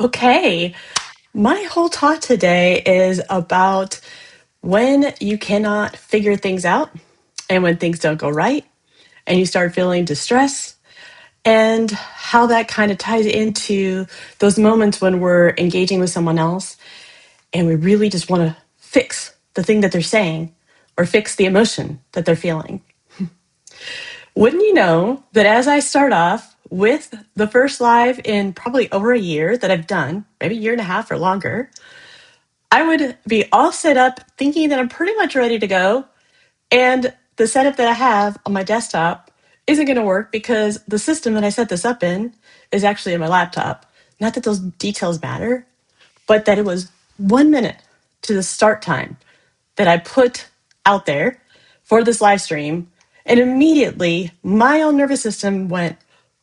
Okay, my whole talk today is about when you cannot figure things out and when things don't go right and you start feeling distress and how that kind of ties into those moments when we're engaging with someone else and we really just want to fix the thing that they're saying or fix the emotion that they're feeling. Wouldn't you know that as I start off with the first live in probably over a year that I've done, maybe a year and a half or longer, I would be all set up thinking that I'm pretty much ready to go. And the setup that I have on my desktop isn't going to work because the system that I set this up in is actually in my laptop. Not that those details matter, but that it was 1 minute to the start time that I put out there for this live stream. And immediately my own nervous system went,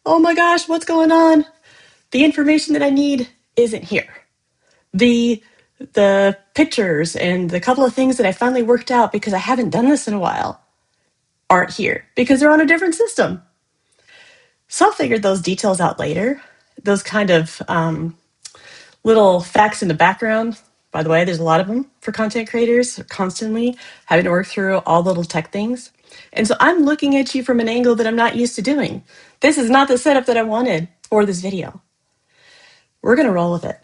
oh my gosh, what's going on? The information that I need isn't here. The pictures and the couple of things that I finally worked out because I haven't done this in a while aren't here because they're on a different system. So I'll figure those details out later. Those kind of little facts in the background. By the way, there's a lot of them for content creators, constantly having to work through all the little tech things. And so I'm looking at you from an angle that I'm not used to doing. This is not the setup that I wanted for this video. We're going to roll with it.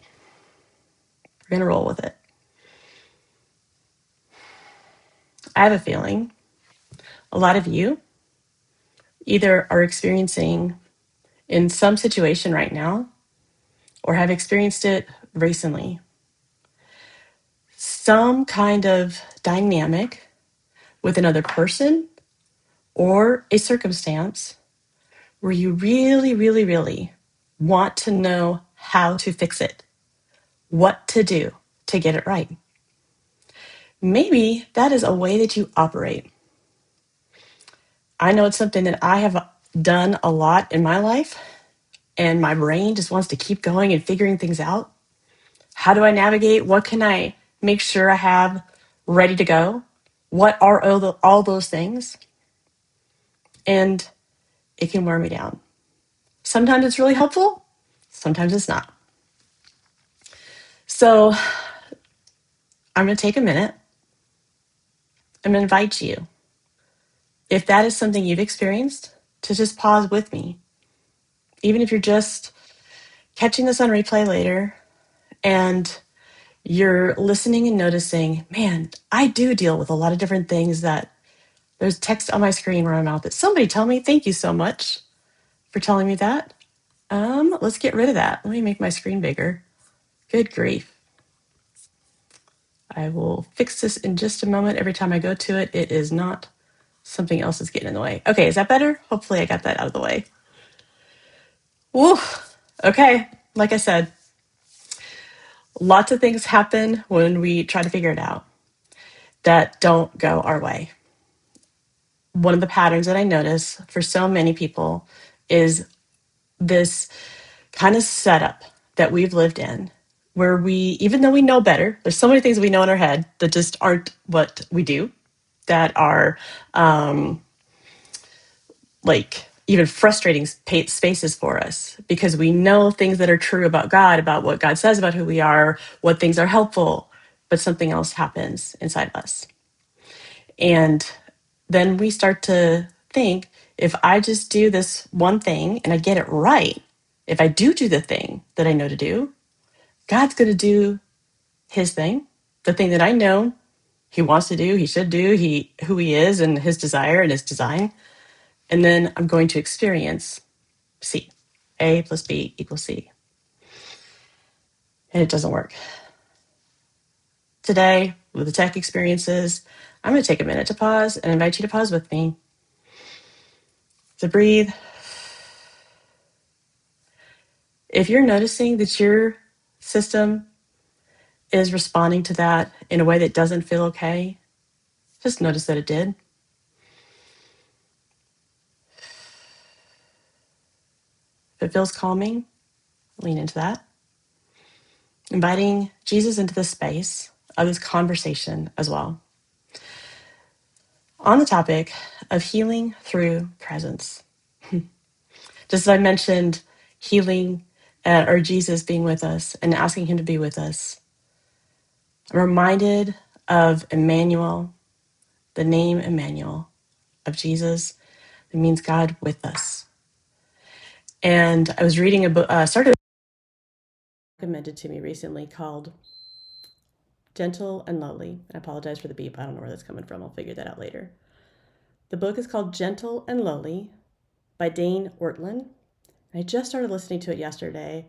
We're going to roll with it. I have a feeling a lot of you either are experiencing in some situation right now or have experienced it recently. Some kind of dynamic with another person or a circumstance where you really, really, really want to know how to fix it, what to do to get it right. Maybe that is a way that you operate. I know it's something that I have done a lot in my life, and my brain just wants to keep going and figuring things out. How do I navigate? What can I make sure I have ready to go? What are all those things? And it can wear me down. Sometimes it's really helpful, sometimes it's not. So I'm going to take a minute. I'm going to invite you, if that is something you've experienced, to just pause with me. Even if you're just catching this on replay later and you're listening and noticing, man, I do deal with a lot of different things that there's text on my screen where I'm out that somebody tell me, thank you so much for telling me that. Let's get rid of that. Let me make my screen bigger. Good grief. I will fix this in just a moment. Every time I go to it, it is not something else is getting in the way. Okay, is that better? Hopefully I got that out of the way. Woo. Okay, like I said, lots of things happen when we try to figure it out that don't go our way. One of the patterns that I notice for so many people is this kind of setup that we've lived in where we, even though we know better, there's so many things we know in our head that just aren't what we do, that are like even frustrating spaces for us because we know things that are true about God, about what God says about who we are, what things are helpful, but something else happens inside of us. And then we start to think, if I just do this one thing and I get it right, if I do the thing that I know to do, God's going to do his thing, the thing that I know he wants to do, he should do, who he is and his desire and his design. And then I'm going to experience C. A plus B equals C. And it doesn't work. Today, with the tech experiences, I'm going to take a minute to pause and invite you to pause with me. To breathe. If you're noticing that your system is responding to that in a way that doesn't feel okay, just notice that it did. If it feels calming, lean into that. Inviting Jesus into the space of this conversation as well. On the topic of healing through presence. Just as I mentioned, healing or Jesus being with us and asking him to be with us. I'm reminded of Emmanuel, the name Emmanuel of Jesus. It means God with us. And I was reading a book, started recommended to me recently called Gentle and Lowly. I apologize for the beep. I don't know where that's coming from. I'll figure that out later. The book is called Gentle and Lowly by Dane Ortlund. I just started listening to it yesterday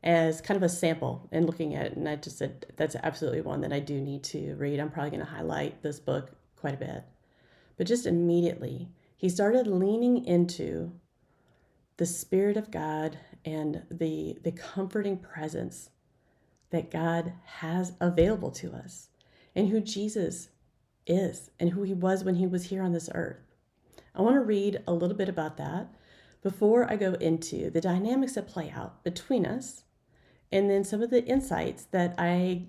as kind of a sample and looking at it. And I just said, that's absolutely one that I do need to read. I'm probably going to highlight this book quite a bit. But just immediately, he started leaning into the Spirit of God and the comforting presence that God has available to us and who Jesus is and who he was when he was here on this earth. I want to read a little bit about that before I go into the dynamics that play out between us and then some of the insights that I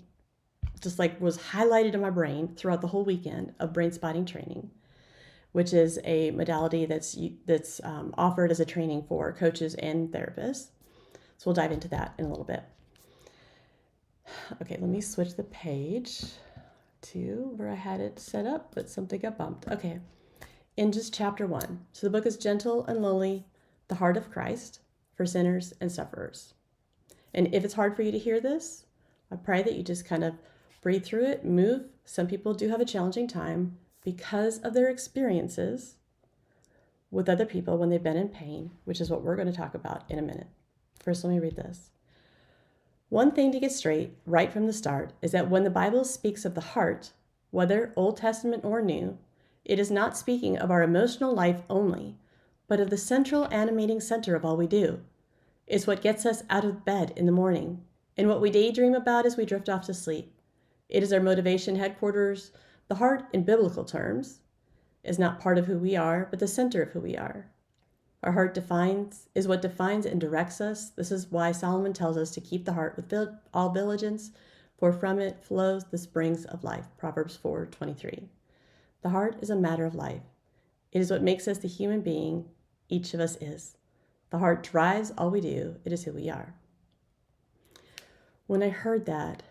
just was highlighted in my brain throughout the whole weekend of Brainspotting training, which is a modality that's offered as a training for coaches and therapists. So we'll dive into that in a little bit. Okay, let me switch the page to where I had it set up, but something got bumped. Okay, in just chapter 1. So the book is Gentle and Lowly, the Heart of Christ for Sinners and Sufferers. And if it's hard for you to hear this, I pray that you just kind of breathe through it, move. Some people do have a challenging time because of their experiences with other people when they've been in pain, which is what we're going to talk about in a minute. First, let me read this. One thing to get straight right from the start is that when the Bible speaks of the heart, whether Old Testament or New, it is not speaking of our emotional life only, but of the central animating center of all we do. It's what gets us out of bed in the morning and what we daydream about as we drift off to sleep. It is our motivation headquarters. The heart, in biblical terms, is not part of who we are, but the center of who we are. Our heart is what defines and directs us. This is why Solomon tells us to keep the heart with all diligence, for from it flows the springs of life. Proverbs 4:23. The heart is a matter of life. It is what makes us the human being each of us is. The heart drives all we do. It is who we are. When I heard that,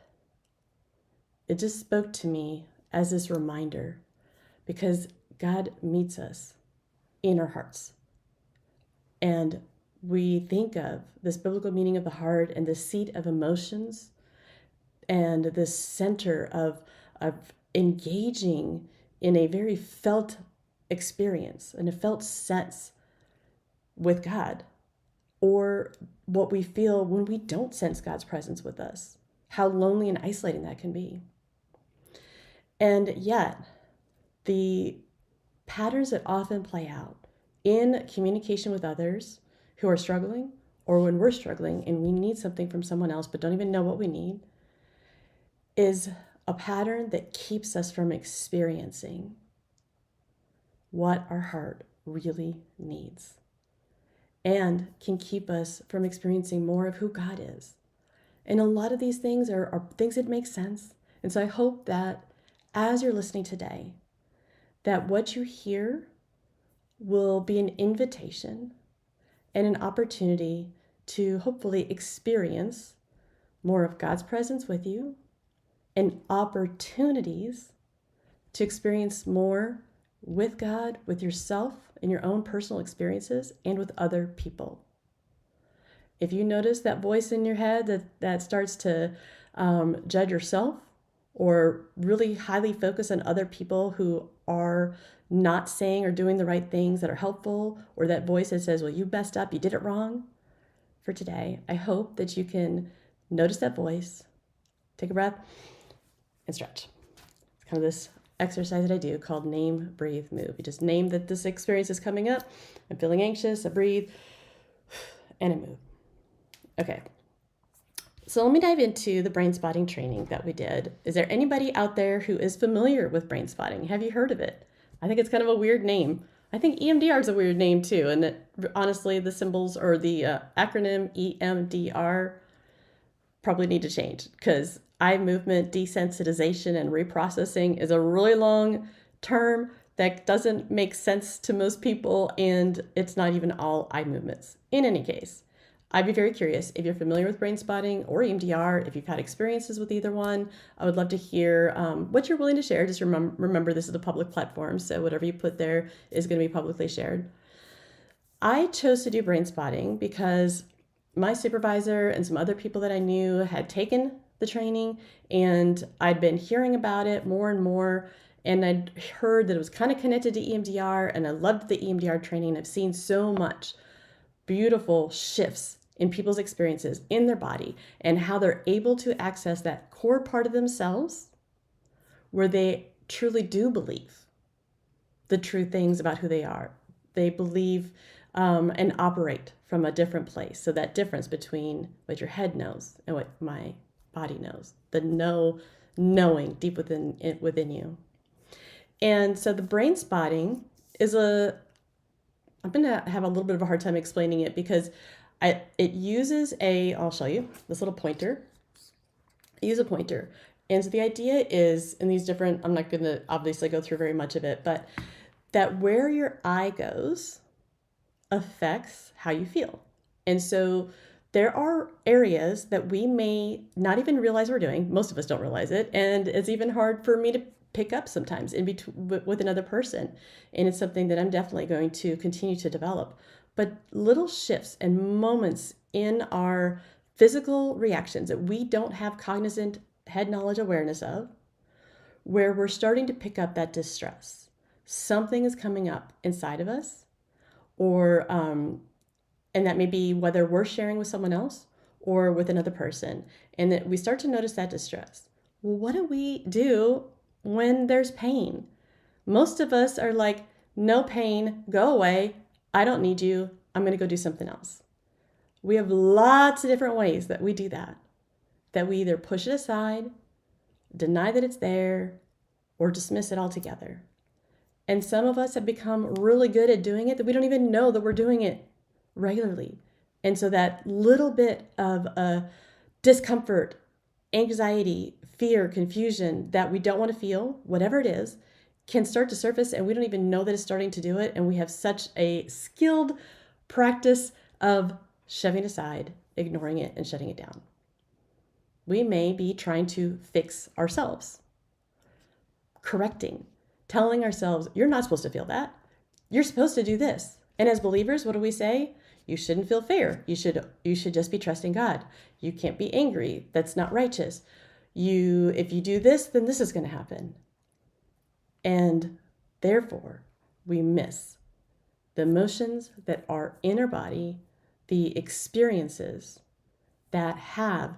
it just spoke to me as this reminder, because God meets us in our hearts. And we think of this biblical meaning of the heart and the seat of emotions and the center of engaging in a very felt experience and a felt sense with God, or what we feel when we don't sense God's presence with us, how lonely and isolating that can be. And yet, the patterns that often play out in communication with others who are struggling, or when we're struggling and we need something from someone else but don't even know what we need, is a pattern that keeps us from experiencing what our heart really needs and can keep us from experiencing more of who God is. And a lot of these things are things that make sense. And so I hope that as you're listening today, that what you hear will be an invitation and an opportunity to hopefully experience more of God's presence with you and opportunities to experience more with God, with yourself, in your own personal experiences, and with other people. If you notice that voice in your head that starts to judge yourself or really highly focus on other people who are not saying or doing the right things that are helpful, or that voice that says, well, you messed up, you did it wrong, for today, I hope that you can notice that voice, take a breath, and stretch. It's kind of this exercise that I do called name, breathe, move. You just name that this experience is coming up. I'm feeling anxious, I breathe, and I move. Okay. So let me dive into the Brainspotting training that we did. Is there anybody out there who is familiar with Brainspotting? Have you heard of it? I think it's kind of a weird name. I think EMDR is a weird name too. And honestly, the symbols or the acronym EMDR probably need to change, because eye movement desensitization and reprocessing is a really long term that doesn't make sense to most people, and it's not even all eye movements. In any case, I'd be very curious if you're familiar with Brainspotting or EMDR, if you've had experiences with either one. I would love to hear what you're willing to share. Just remember this is a public platform, so whatever you put there is going to be publicly shared. I chose to do Brainspotting because my supervisor and some other people that I knew had taken the training, and I'd been hearing about it more and more. And I'd heard that it was kind of connected to EMDR, and I loved the EMDR training. I've seen so much beautiful shifts in people's experiences in their body and how they're able to access that core part of themselves where they truly do believe the true things about who they are. They believe and operate from a different place. So that difference between what your head knows and what my body knows, the knowing deep within you. And so the brain spotting is I'm going to have a little bit of a hard time explaining it because it uses I'll show you this little pointer. I use a pointer. And so the idea is in these different, I'm not going to obviously go through very much of it, but that where your eye goes affects how you feel. And so there are areas that we may not even realize we're doing. Most of us don't realize it. And it's even hard for me to pick up sometimes with another person. And it's something that I'm definitely going to continue to develop. But little shifts and moments in our physical reactions that we don't have cognizant head knowledge awareness of, where we're starting to pick up that distress. Something is coming up inside of us, or and that may be whether we're sharing with someone else or with another person, and that we start to notice that distress. Well, what do we do when there's pain? Most of us are like, no pain, go away. I don't need you. I'm going to go do something else. We have lots of different ways that we do that we either push it aside, deny that it's there, or dismiss it altogether. And some of us have become really good at doing it that we don't even know that we're doing it regularly. And so that little bit of discomfort, anxiety, fear, confusion that we don't want to feel, whatever it is, can start to surface and we don't even know that it's starting to do it. And we have such a skilled practice of shoving aside, ignoring it, and shutting it down. We may be trying to fix ourselves, correcting, telling ourselves, you're not supposed to feel that. You're supposed to do this. And as believers, what do we say? You shouldn't feel fear. You should just be trusting God. You can't be angry. That's not righteous. If you do this, then this is going to happen. And therefore, we miss the emotions that are in our body, the experiences that have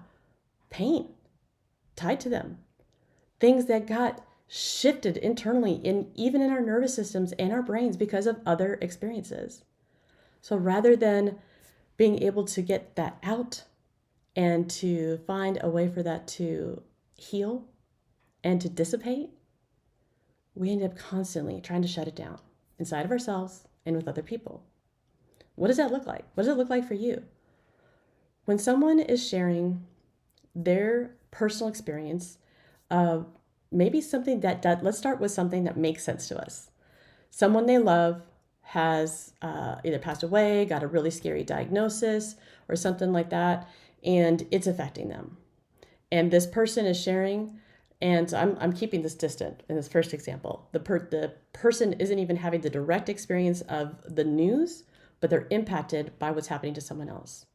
pain tied to them, things that got shifted internally even in our nervous systems and our brains because of other experiences. So rather than being able to get that out and to find a way for that to heal and to dissipate, we end up constantly trying to shut it down inside of ourselves and with other people. What does that look like? What does it look like for you? When someone is sharing their personal experience of maybe something that let's start with something that makes sense to us. Someone they love has either passed away, got a really scary diagnosis, or something like that, and it's affecting them. And this person is sharing, and I'm keeping this distant in this first example. The person isn't even having the direct experience of the news, but they're impacted by what's happening to someone else.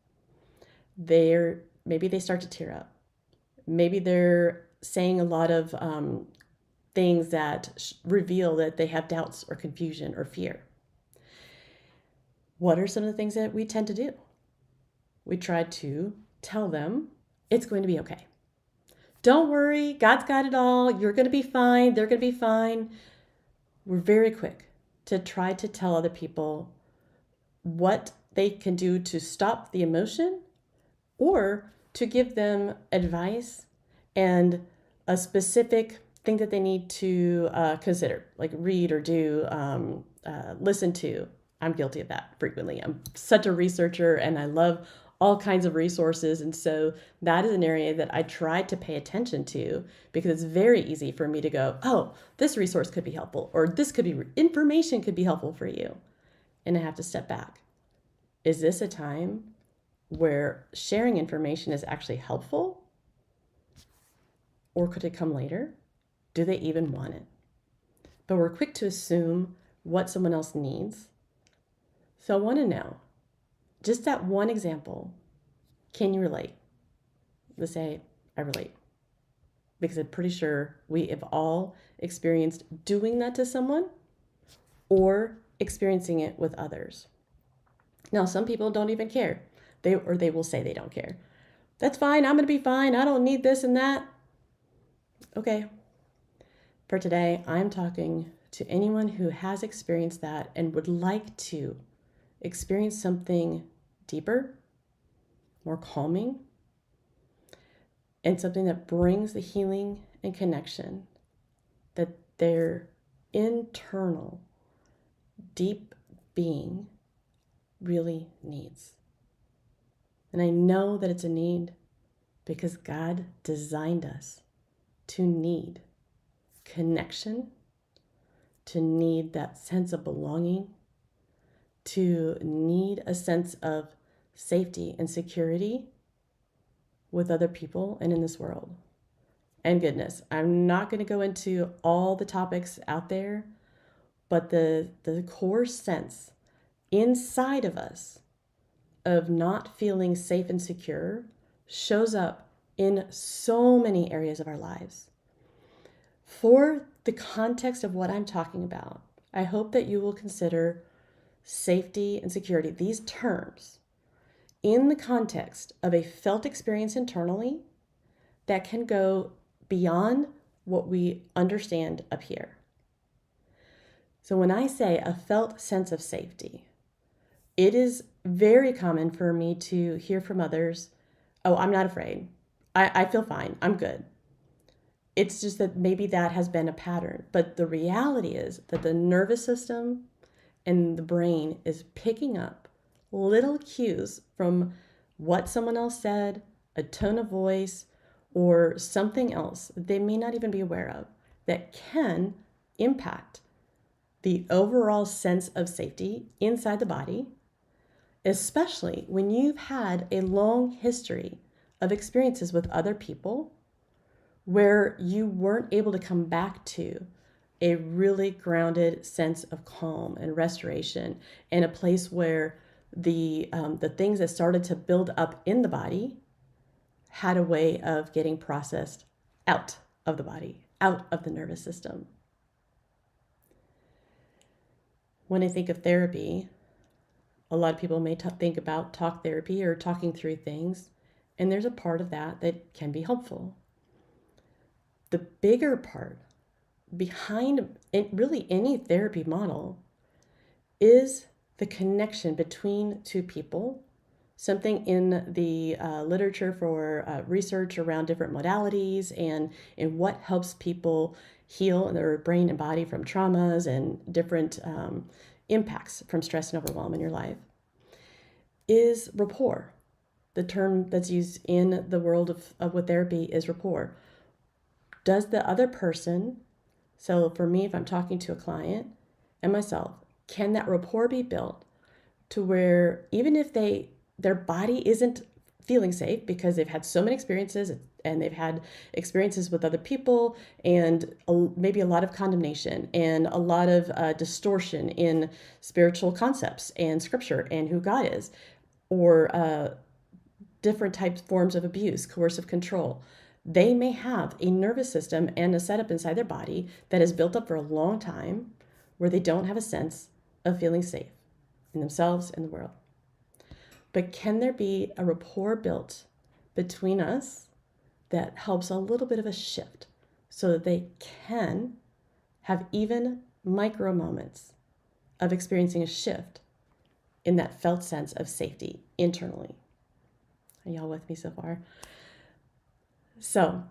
Maybe they start to tear up. Maybe they're saying a lot of things that reveal that they have doubts or confusion or fear. What are some of the things that we tend to do? We try to tell them it's going to be okay. Don't worry, God's got it all. You're going to be fine. They're going to be fine. We're very quick to try to tell other people what they can do to stop the emotion or to give them advice and a specific thing that they need to consider, like read or do, listen to. I'm guilty of that frequently. I'm such a researcher and I love all kinds of resources. And so that is an area that I try to pay attention to because it's very easy for me to go, oh, this resource could be helpful, or this could be information could be helpful for you. And I have to step back. Is this a time where sharing information is actually helpful? Or could it come later? Do they even want it? But we're quick to assume what someone else needs. So I want to know, just that one example, can you relate? Let's say, I relate. Because I'm pretty sure we have all experienced doing that to someone or experiencing it with others. Now, some people don't even care. They will say they don't care. That's fine. I'm going to be fine. I don't need this and that. Okay. For today, I'm talking to anyone who has experienced that and would like to experience something deeper, more calming, and something that brings the healing and connection that their internal, deep being really needs. And I know that it's a need because God designed us to need connection, to need that sense of belonging, to need a sense of safety and security with other people and in this world. And goodness, I'm not going to go into all the topics out there, but the core sense inside of us of not feeling safe and secure shows up in so many areas of our lives. For the context of what I'm talking about, I hope that you will consider safety and security, these terms, in the context of a felt experience internally that can go beyond what we understand up here. So when I say a felt sense of safety, it is very common for me to hear from others, oh, I'm not afraid. I feel fine. I'm good. It's just that maybe that has been a pattern. But the reality is that the nervous system and the brain is picking up little cues from what someone else said, a tone of voice, or something else that they may not even be aware of that can impact the overall sense of safety inside the body, especially when you've had a long history of experiences with other people where you weren't able to come back to a really grounded sense of calm and restoration, and a place where the things that started to build up in the body had a way of getting processed out of the body, out of the nervous system. When I think of therapy, a lot of people may think about talk therapy or talking through things, and there's a part of that that can be helpful. The bigger part behind it, really any therapy model, is the connection between two people. Something in the literature for research around different modalities and in what helps people heal their brain and body from traumas and different impacts from stress and overwhelm in your life is rapport. The term that's used in the world of what therapy is rapport. Does the other person, so for me, if I'm talking to a client and myself, can that rapport be built to where even if their body isn't feeling safe because they've had so many experiences and they've had experiences with other people and maybe a lot of condemnation and a lot of distortion in spiritual concepts and scripture and who God is, or different types, forms of abuse, coercive control. They may have a nervous system and a setup inside their body that is built up for a long time where they don't have a sense of feeling safe in themselves and the world. But can there be a rapport built between us that helps a little bit of a shift so that they can have even micro moments of experiencing a shift in that felt sense of safety internally? Are y'all with me so far? So,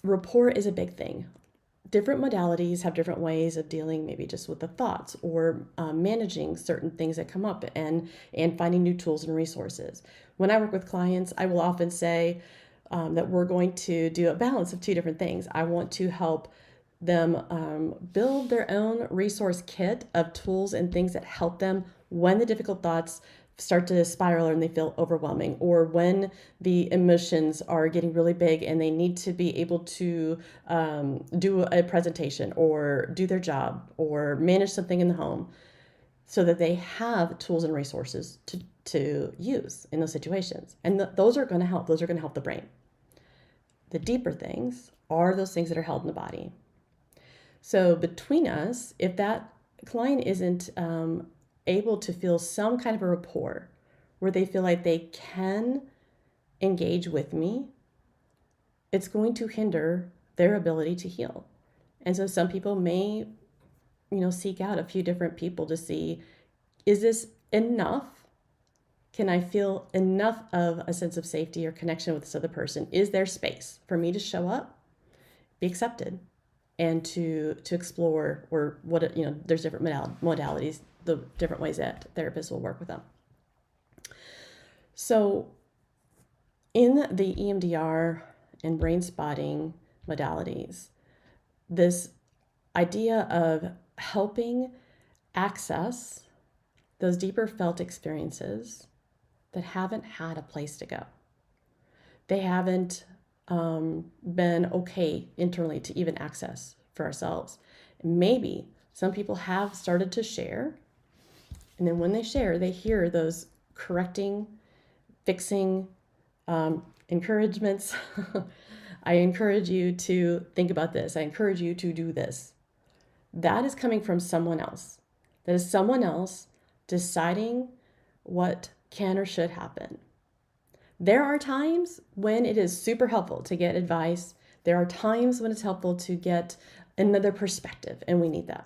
rapport is a big thing. Different modalities have different ways of dealing maybe just with the thoughts or managing certain things that come up and finding new tools and resources. When I work with clients, I will often say that we're going to do a balance of two different things. I want to help them build their own resource kit of tools and things that help them when the difficult thoughts start to spiral and they feel overwhelming, or when the emotions are getting really big and they need to be able to do a presentation or do their job or manage something in the home, so that they have tools and resources to use in those situations. And those are going to help. Those are going to help the brain. The deeper things are those things that are held in the body. So between us, if that client isn't able to feel some kind of a rapport where they feel like they can engage with me, it's going to hinder their ability to heal. And so some people may, seek out a few different people to see, is this enough? Can I feel enough of a sense of safety or connection with this other person? Is there space for me to show up, be accepted, and to explore, or what, there's different modalities, the different ways that therapists will work with them. So in the EMDR and brain spotting modalities, this idea of helping access those deeper felt experiences that haven't had a place to go. They haven't been okay internally to even access for ourselves. Maybe some people have started to share, and then when they share, they hear those correcting, fixing encouragements. I encourage you to think about this. I encourage you to do this. That is coming from someone else. That is someone else deciding what can or should happen. There are times when it is super helpful to get advice. There are times when it's helpful to get another perspective, and we need that.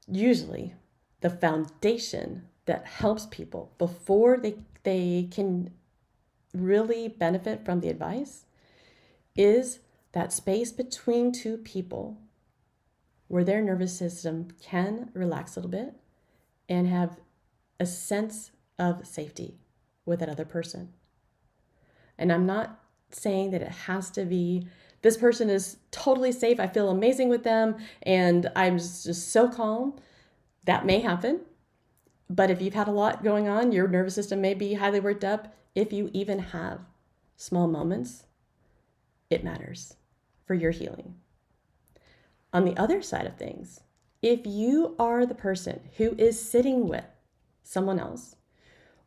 Usually, the foundation that helps people before they can really benefit from the advice is that space between two people where their nervous system can relax a little bit and have a sense of safety with that other person. And I'm not saying that it has to be, this person is totally safe, I feel amazing with them, and I'm just so calm. That may happen. But if you've had a lot going on, your nervous system may be highly worked up. If you even have small moments, it matters for your healing. On the other side of things, if you are the person who is sitting with someone else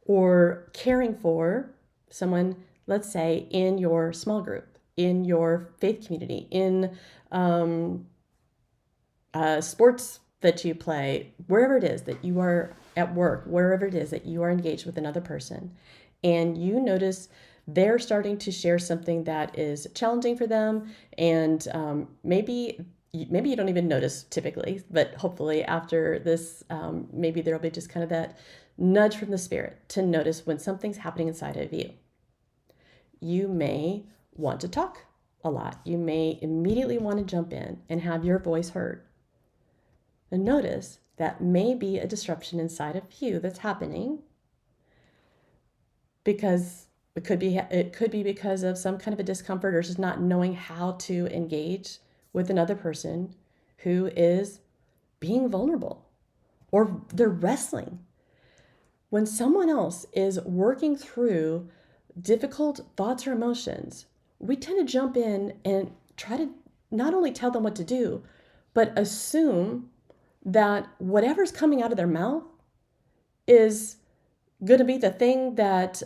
or caring for someone, let's say in your small group, in your faith community, in sports that you play, wherever it is that you are at work, wherever it is that you are engaged with another person, and you notice they're starting to share something that is challenging for them, and maybe you don't even notice typically, but hopefully after this, maybe there'll be just kind of that nudge from the spirit to notice when something's happening inside of you. You may want to talk a lot. You may immediately want to jump in and have your voice heard. And notice that may be a disruption inside of you that's happening, because it could be because of some kind of a discomfort or just not knowing how to engage with another person who is being vulnerable, or they're wrestling. When someone else is working through difficult thoughts or emotions, we tend to jump in and try to not only tell them what to do, but assume that whatever's coming out of their mouth is going to be the thing that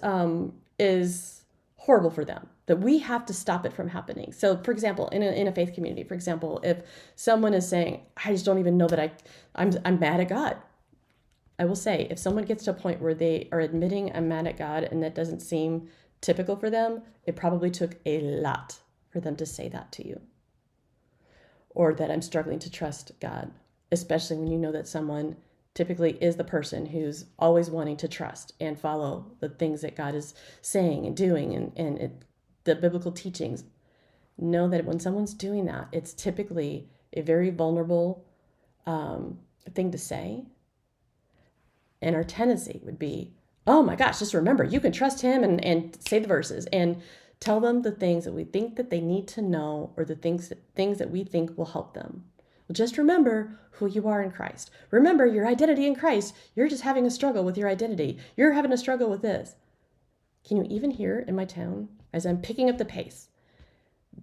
is horrible for them, that we have to stop it from happening. So, for example, in a faith community, for example, if someone is saying, I just don't even know that I'm mad at God, I will say, if someone gets to a point where they are admitting I'm mad at God and that doesn't seem typical for them, it probably took a lot for them to say that to you. Or that I'm struggling to trust God, especially when you know that someone typically is the person who's always wanting to trust and follow the things that God is saying and doing, and the biblical teachings. Know that when someone's doing that, it's typically a very vulnerable thing to say. And our tendency would be, oh my gosh, just remember, you can trust him, and say the verses and tell them the things that we think that they need to know, or the things that we think will help them. Well, just remember who you are in Christ. Remember your identity in Christ. You're just having a struggle with your identity. You're having a struggle with this. Can you even hear in my tone as I'm picking up the pace?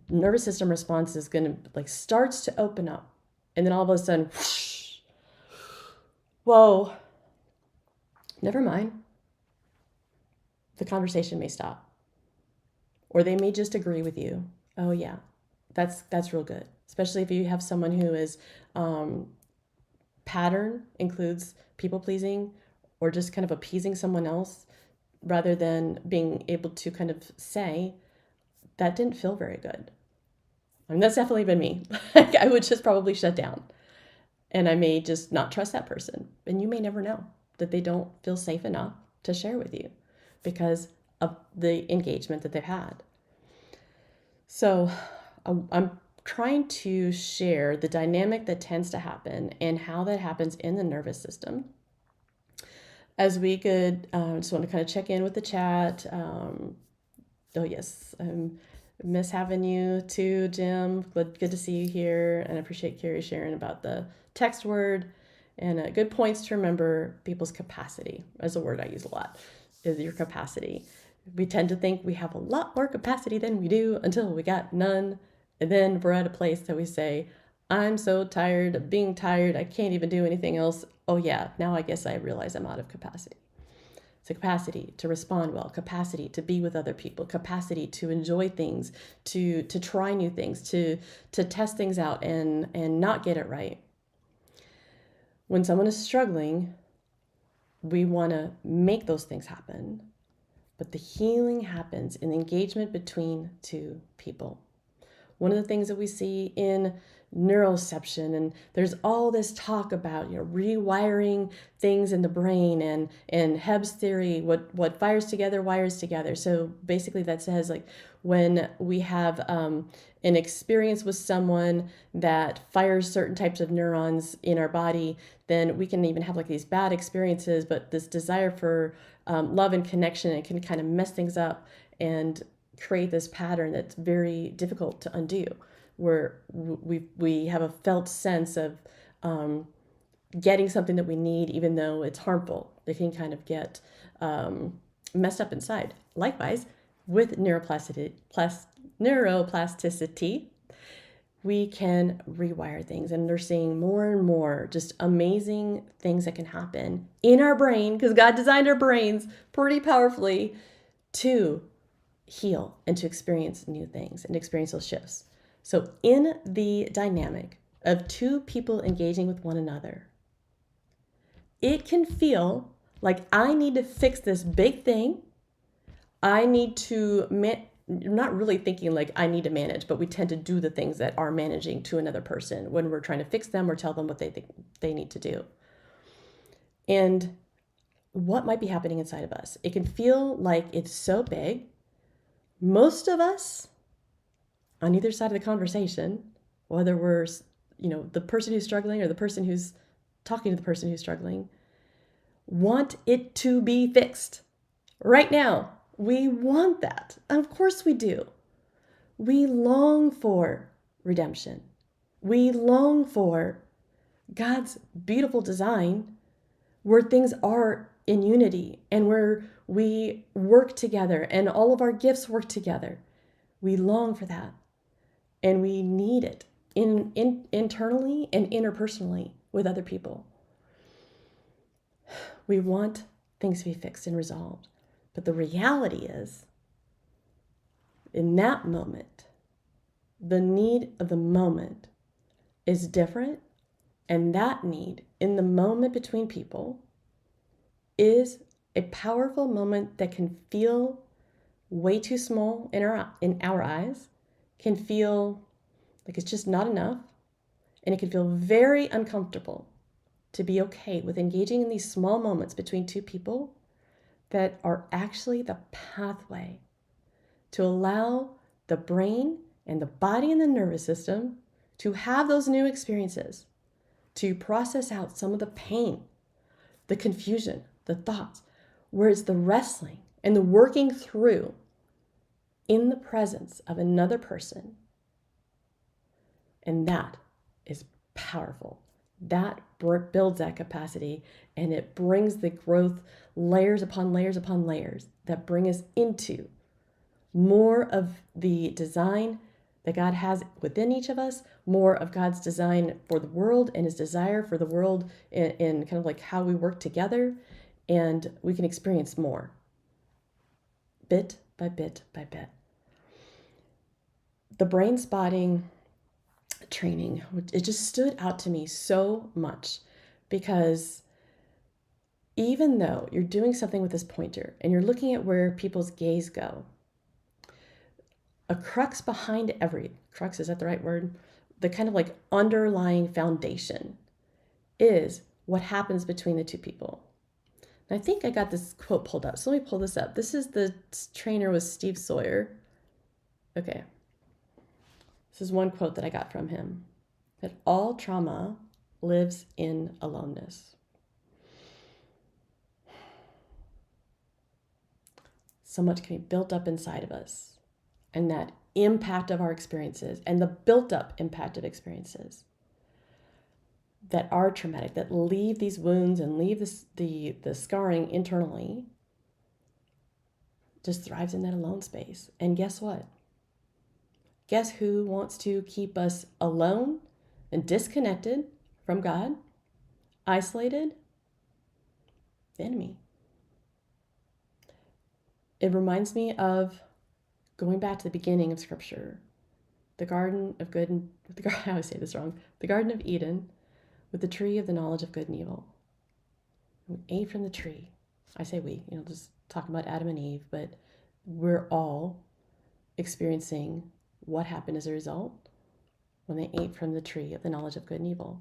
Nervous system response is going to starts to open up. And then all of a sudden, whoosh, whoa, never mind. The conversation may stop. Or they may just agree with you. Oh yeah, that's real good. Especially if you have someone who is pattern includes people pleasing or just kind of appeasing someone else rather than being able to kind of say, that didn't feel very good. I mean, that's definitely been me. I would just probably shut down and I may just not trust that person. And you may never know that they don't feel safe enough to share with you because of the engagement that they've had. So I'm trying to share the dynamic that tends to happen and how that happens in the nervous system. As we could, just want to kind of check in with the chat. Oh yes, miss having you too, Jim. Good to see you here, and I appreciate Carrie sharing about the text word. And good points to remember people's capacity, as a word I use a lot, is your capacity. We tend to think we have a lot more capacity than we do until we got none. And then we're at a place that we say, I'm so tired of being tired, I can't even do anything else. Oh yeah, now I guess I realize I'm out of capacity. So capacity to respond well, capacity to be with other people, capacity to enjoy things, to try new things, to test things out and not get it right. When someone is struggling, we want to make those things happen. But the healing happens in engagement between two people. One of the things that we see in neuroception, and there's all this talk about rewiring things in the brain and Hebb's theory, what fires together wires together. So basically that says when we have an experience with someone that fires certain types of neurons in our body, then we can even have these bad experiences, but this desire for love and connection, it can kind of mess things up and create this pattern that's very difficult to undo, where we have a felt sense of getting something that we need, even though it's harmful. They can kind of get messed up inside. Likewise, with neuroplasticity, we can rewire things, and they're seeing more and more just amazing things that can happen in our brain, because God designed our brains pretty powerfully to heal and to experience new things and experience those shifts. So in the dynamic of two people engaging with one another, it can feel like I need to fix this big thing. I need to, not really thinking I need to manage, but we tend to do the things that are managing to another person when we're trying to fix them or tell them what they think they need to do. And what might be happening inside of us? It can feel like it's so big. Most of us on either side of the conversation, whether we're, the person who's struggling or the person who's talking to the person who's struggling, want it to be fixed right now. We want that. Of course we do. We long for redemption. We long for God's beautiful design where things are in unity and where we work together and all of our gifts work together. We long for that. And we need it internally and interpersonally with other people. We want things to be fixed and resolved. But the reality is, in that moment, the need of the moment is different. And that need in the moment between people is a powerful moment that can feel way too small in our eyes, can feel like it's just not enough, and it can feel very uncomfortable to be okay with engaging in these small moments between two people that are actually the pathway to allow the brain and the body and the nervous system to have those new experiences, to process out some of the pain, the confusion, the thoughts, where it's the wrestling and the working through in the presence of another person. And that is powerful. That builds that capacity, and it brings the growth layers upon layers upon layers that bring us into more of the design that God has within each of us, more of God's design for the world and his desire for the world in kind of like how we work together, and we can experience more bit by bit by bit. The brain spotting training, it just stood out to me so much because even though you're doing something with this pointer and you're looking at where people's gaze go, a crux behind crux, is that the right word? The kind of like underlying foundation is what happens between the two people. And I think I got this quote pulled up. So let me pull this up. This is the trainer with Steve Sawyer. Okay. This is one quote that I got from him, that all trauma lives in aloneness. So much can be built up inside of us, and that impact of our experiences and the built up impact of experiences that are traumatic, that leave these wounds and leave the scarring internally, just thrives in that alone space. And guess what? Guess who wants to keep us alone and disconnected from God, isolated? The enemy. It reminds me of going back to the beginning of Scripture, the Garden of Good and I always say this wrong. The Garden of Eden, with the tree of the knowledge of good and evil. We ate from the tree. I say we, just talking about Adam and Eve, but we're all experiencing what happened as a result when they ate from the tree of the knowledge of good and evil.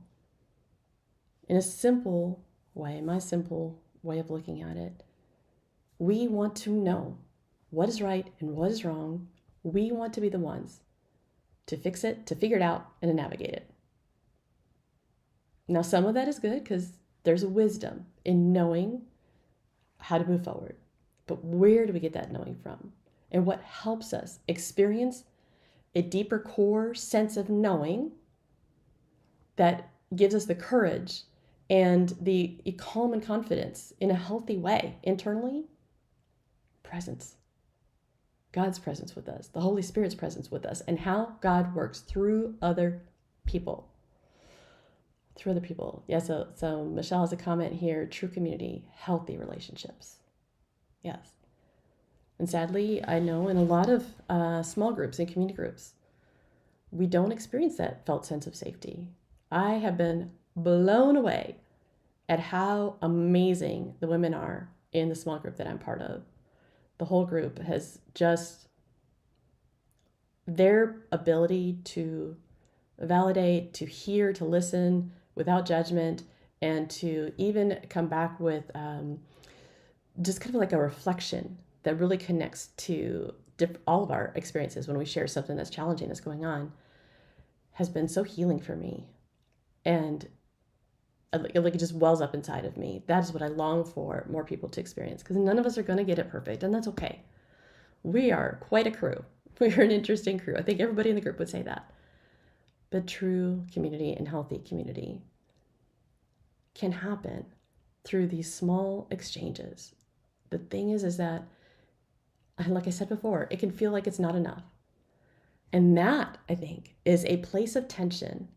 In a simple way, my simple way of looking at it, we want to know what is right and what is wrong. We want to be the ones to fix it, to figure it out, and to navigate it. Now, some of that is good because there's a wisdom in knowing how to move forward. But where do we get that knowing from? And what helps us experience a deeper core sense of knowing that gives us the courage and the calm and confidence in a healthy way internally? Presence. God's presence with us, the Holy Spirit's presence with us, and how God works through other people. Yeah, so Michelle has a comment here, true community, healthy relationships. Yes. And sadly, I know in a lot of small groups and community groups, we don't experience that felt sense of safety. I have been blown away at how amazing the women are in the small group that I'm part of. The whole group has just, their ability to validate, to hear, to listen without judgment, and to even come back with just kind of like a reflection that really connects to all of our experiences when we share something that's challenging that's going on, has been so healing for me. And it just wells up inside of me. That is what I long for more people to experience, because none of us are going to get it perfect, and that's okay. We are quite a crew. We're an interesting crew. I think everybody in the group would say that. But true community and healthy community can happen through these small exchanges. The thing is that, like I said before, it can feel like it's not enough. And that, I think, is a place of tension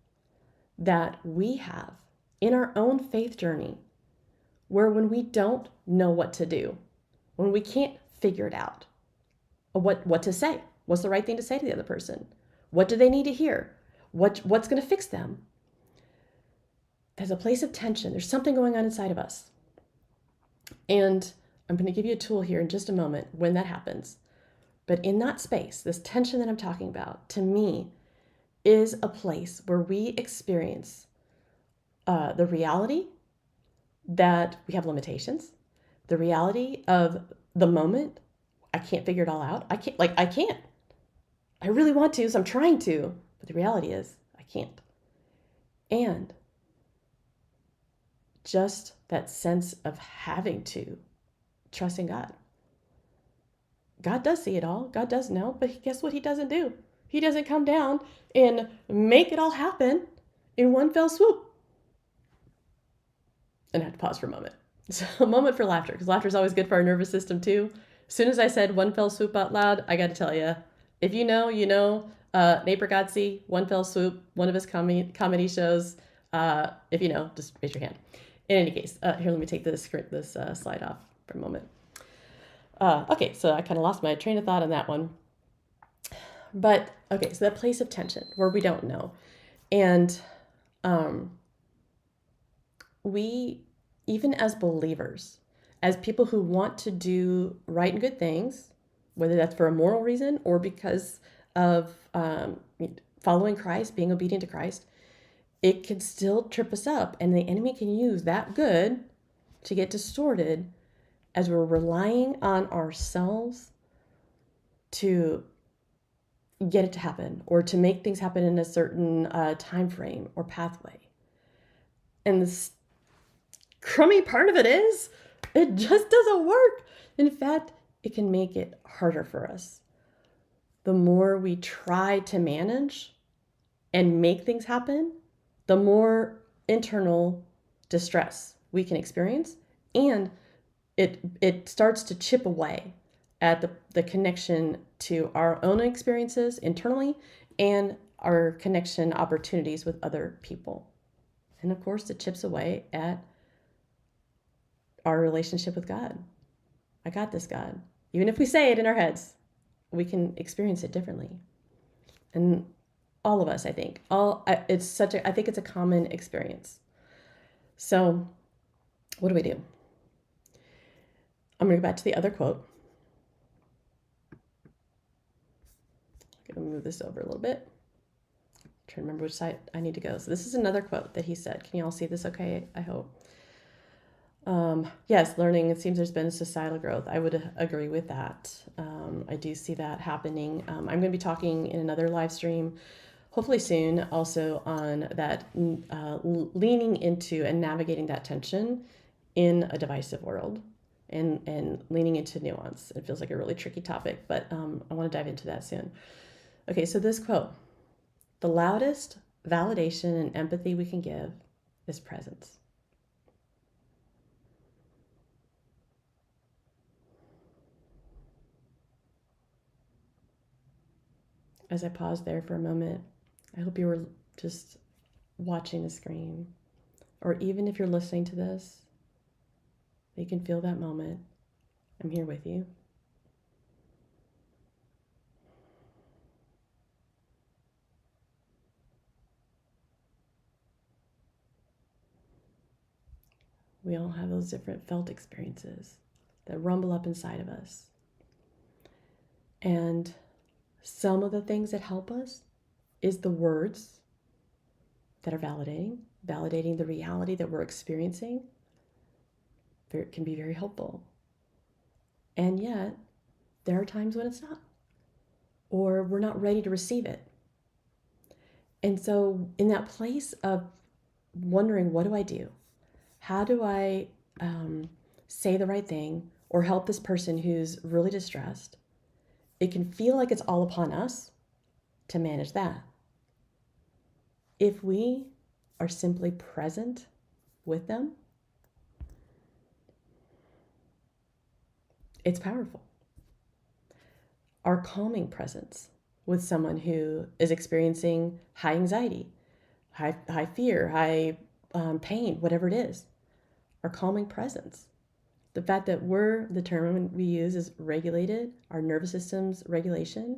that we have in our own faith journey, where when we don't know what to do, when we can't figure it out, what to say, what's the right thing to say to the other person, what do they need to hear, what's going to fix them, there's a place of tension. There's something going on inside of us. And I'm going to give you a tool here in just a moment when that happens. But in that space, this tension that I'm talking about, to me, is a place where we experience the reality that we have limitations, the reality of the moment. I can't figure it all out. I can't. I really want to, so I'm trying to, but the reality is I can't. And just that sense of having to trust in God. God does see it all. God does know, but guess what he doesn't do? He doesn't come down and make it all happen in one fell swoop. And I had to pause for a moment. So a moment for laughter, because laughter is always good for our nervous system too. As soon as I said one fell swoop out loud, I got to tell you, if you know, you know. Nate Bargatze, One Fell Swoop, one of his comedy shows. If you know, just raise your hand. In any case, here, let me take this slide off for a moment. Okay, so I kind of lost my train of thought on that one. But okay, so that place of tension where we don't know. And we, even as believers, as people who want to do right and good things, whether that's for a moral reason or because of following Christ, being obedient to Christ, it can still trip us up. And the enemy can use that good to get distorted as we're relying on ourselves to get it to happen or to make things happen in a certain time frame or pathway. And this crummy part of it is, it just doesn't work. In fact, it can make it harder for us. The more we try to manage and make things happen, the more internal distress we can experience, and it starts to chip away at the connection to our own experiences internally and our connection opportunities with other people. And of course, it chips away at our relationship with God. I got this, God. Even if we say it in our heads, we can experience it differently. And all of us, I think, I think it's a common experience. So what do we do? I'm going to go back to the other quote. I'm going to move this over a little bit. I'm trying to remember which side I need to go. So this is another quote that he said. Can you all see this okay? I hope. Yes, learning, it seems there's been societal growth. I would agree with that. I do see that happening. I'm going to be talking in another live stream, hopefully soon, also on that leaning into and navigating that tension in a divisive world and leaning into nuance. It feels like a really tricky topic, but I want to dive into that soon. Okay, so this quote, the loudest validation and empathy we can give is presence. As I pause there for a moment, I hope you were just watching the screen, or even if you're listening to this, you can feel that moment. I'm here with you. We all have those different felt experiences that rumble up inside of us. And some of the things that help us is the words that are validating the reality that we're experiencing. It can be very helpful. And yet, there are times when it's not, or we're not ready to receive it. And so in that place of wondering, what do I do? How do I say the right thing or help this person who's really distressed? It can feel like it's all upon us to manage that. If we are simply present with them, it's powerful. Our calming presence with someone who is experiencing high anxiety, high fear, high pain, whatever it is, our calming presence. The fact that the term we use is regulated, our nervous system's regulation.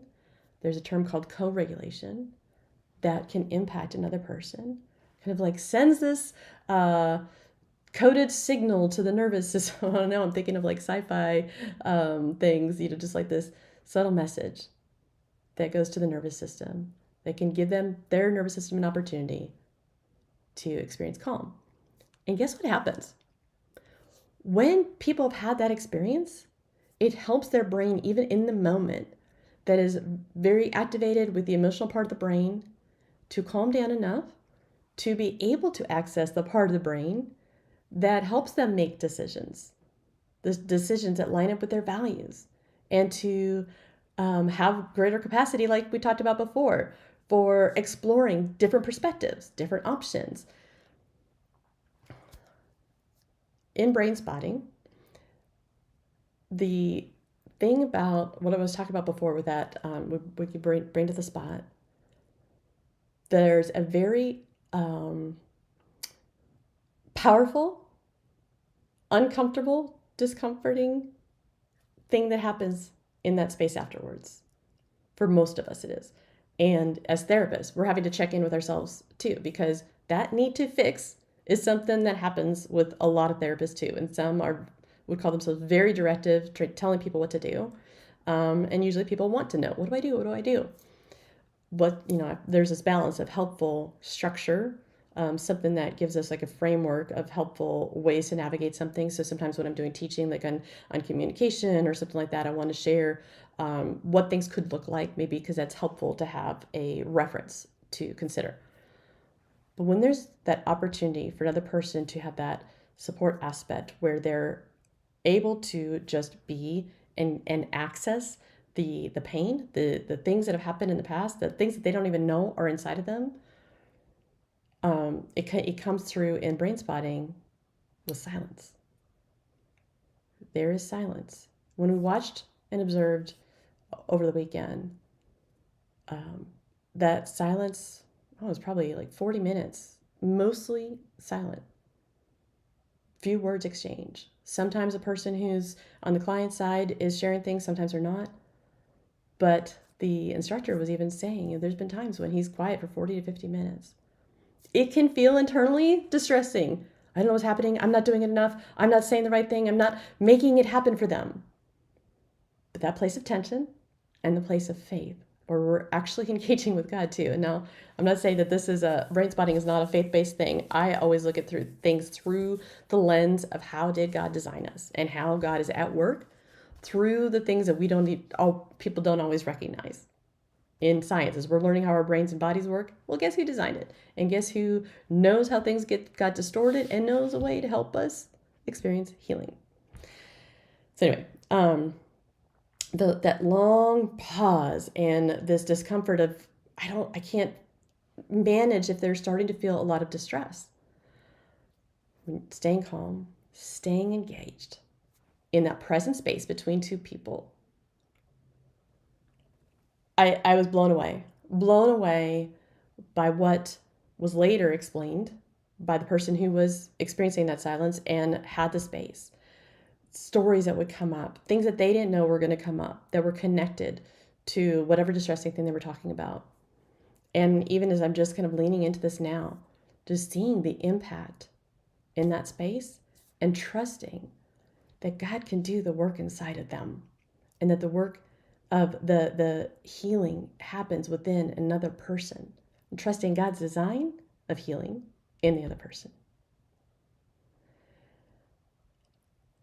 There's a term called co-regulation that can impact another person, kind of like sends this coded signal to the nervous system. I don't know, I'm thinking of like sci-fi things, just like this subtle message that goes to the nervous system that can give their nervous system an opportunity to experience calm. And guess what happens? When people have had that experience, it helps their brain, even in the moment, that is very activated with the emotional part of the brain, to calm down enough to be able to access the part of the brain that helps them make decisions, the decisions that line up with their values, and to have greater capacity, like we talked about before, for exploring different perspectives, different options. In Brainspotting, the thing about what I was talking about before with that, with your brain to the spot, there's a very powerful, uncomfortable, discomforting thing that happens in that space afterwards. For most of us, it is. And as therapists, we're having to check in with ourselves too, because that need to fix is something that happens with a lot of therapists too. And some would call themselves very directive, telling people what to do. And usually people want to know, what do I do? What do I do? There's this balance of helpful structure, something that gives us like a framework of helpful ways to navigate something. So sometimes when I'm doing teaching, like on communication or something like that, I want to share what things could look like, maybe because that's helpful to have a reference to consider. But when there's that opportunity for another person to have that support aspect where they're able to just be and access the pain, the things that have happened in the past, the things that they don't even know are inside of them, it comes through in Brainspotting with silence. There is silence. When we watched and observed over the weekend, that silence, it was probably like 40 minutes, mostly silent. Few words exchanged. Sometimes a person who's on the client side is sharing things, sometimes they're not. But the instructor was even saying there's been times when he's quiet for 40 to 50 minutes. It can feel internally distressing. I don't know what's happening. I'm not doing it enough. I'm not saying the right thing. I'm not making it happen for them. But that place of tension and the place of faith, where we're actually engaging with God too. And now, I'm not saying that this is Brainspotting is not a faith-based thing. I always look at things through the lens of how did God design us and how God is at work through the things that people don't always recognize. In science, as we're learning how our brains and bodies work, well, guess who designed it? And guess who knows how things got distorted and knows a way to help us experience healing? So anyway, that long pause and this discomfort of I can't manage if they're starting to feel a lot of distress. Staying calm, staying engaged in that present space between two people. I was blown away by what was later explained by the person who was experiencing that silence and had the space. Stories that would come up, things that they didn't know were going to come up that were connected to whatever distressing thing they were talking about. And even as I'm just kind of leaning into this now, just seeing the impact in that space and trusting that God can do the work inside of them and that the work of the healing happens within another person, and trusting God's design of healing in the other person.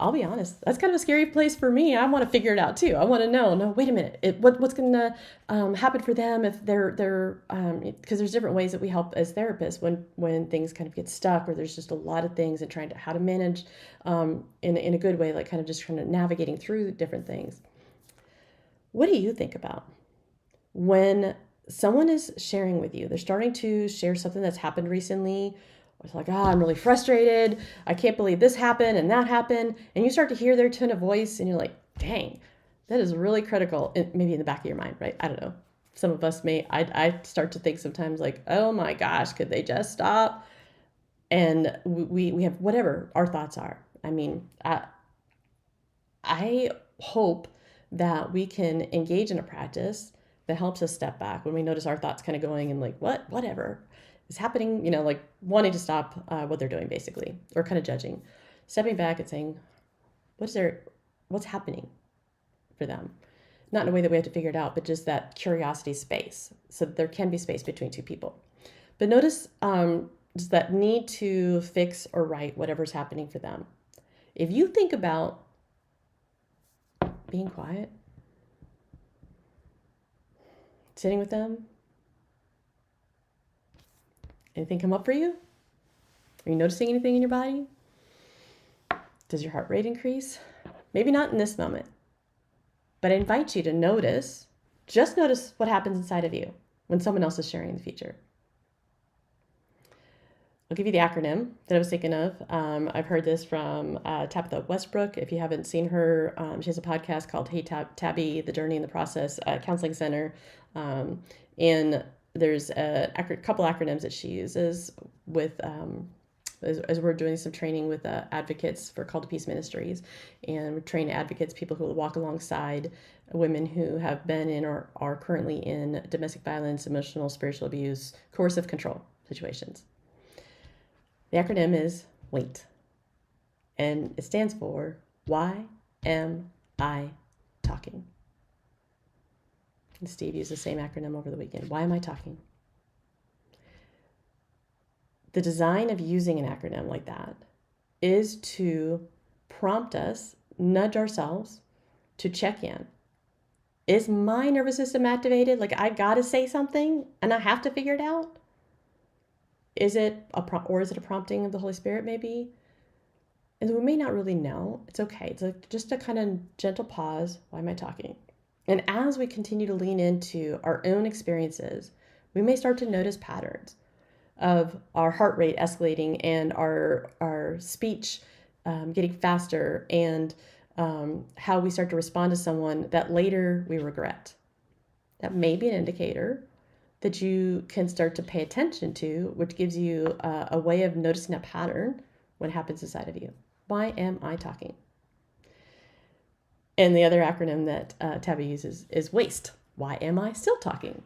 I'll be honest, that's kind of a scary place for me. I want to figure it out too. I want to know, no, wait a minute, what's going to happen for them if they're because there's different ways that we help as therapists when things kind of get stuck or there's just a lot of things and trying to how to manage in a good way, like kind of just trying to navigating through different things. What do you think about when someone is sharing with you? They're starting to share something that's happened recently. It's like, I'm really frustrated. I can't believe this happened and that happened. And you start to hear their tone of voice and you're like, dang, that is really critical. Maybe in the back of your mind, right? I don't know. Some of us I start to think sometimes like, oh my gosh, could they just stop? And we have whatever our thoughts are. I mean, I hope that we can engage in a practice that helps us step back when we notice our thoughts kind of going and like, whatever is happening, like wanting to stop what they're doing basically, or kind of judging, stepping back and saying, what's happening for them? Not in a way that we have to figure it out, but just that curiosity space. So that there can be space between two people. But notice just that need to fix or right whatever's happening for them. If you think about being quiet, sitting with them, anything come up for you? Are you noticing anything in your body? Does your heart rate increase? Maybe not in this moment, but I invite you to just notice what happens inside of you when someone else is sharing the feature. I'll give you the acronym that I was thinking of. I've heard this from Tabitha Westbrook. If you haven't seen her, she has a podcast called Hey Tabby, The Journey and the Process Counseling Center. And there's a couple acronyms that she uses with as we're doing some training with advocates for Call to Peace Ministries. And we train advocates, people who will walk alongside women who have been in or are currently in domestic violence, emotional, spiritual abuse, coercive control situations. The acronym is WAIT, and it stands for Why Am I Talking? And Steve used the same acronym over the weekend. Why am I talking? The design of using an acronym like that is to prompt us, nudge ourselves to check in. Is my nervous system activated? Like I gotta say something and I have to figure it out? Is it a prompting of the Holy Spirit maybe? And we may not really know. It's okay. It's like just a kind of gentle pause. Why am I talking? And as we continue to lean into our own experiences, we may start to notice patterns of our heart rate escalating and our speech getting faster, and how we start to respond to someone that later we regret. That may be an indicator that you can start to pay attention to, which gives you a way of noticing a pattern when it happens inside of you. Why am I talking? And the other acronym that Tabby uses is WASTE. Why am I still talking?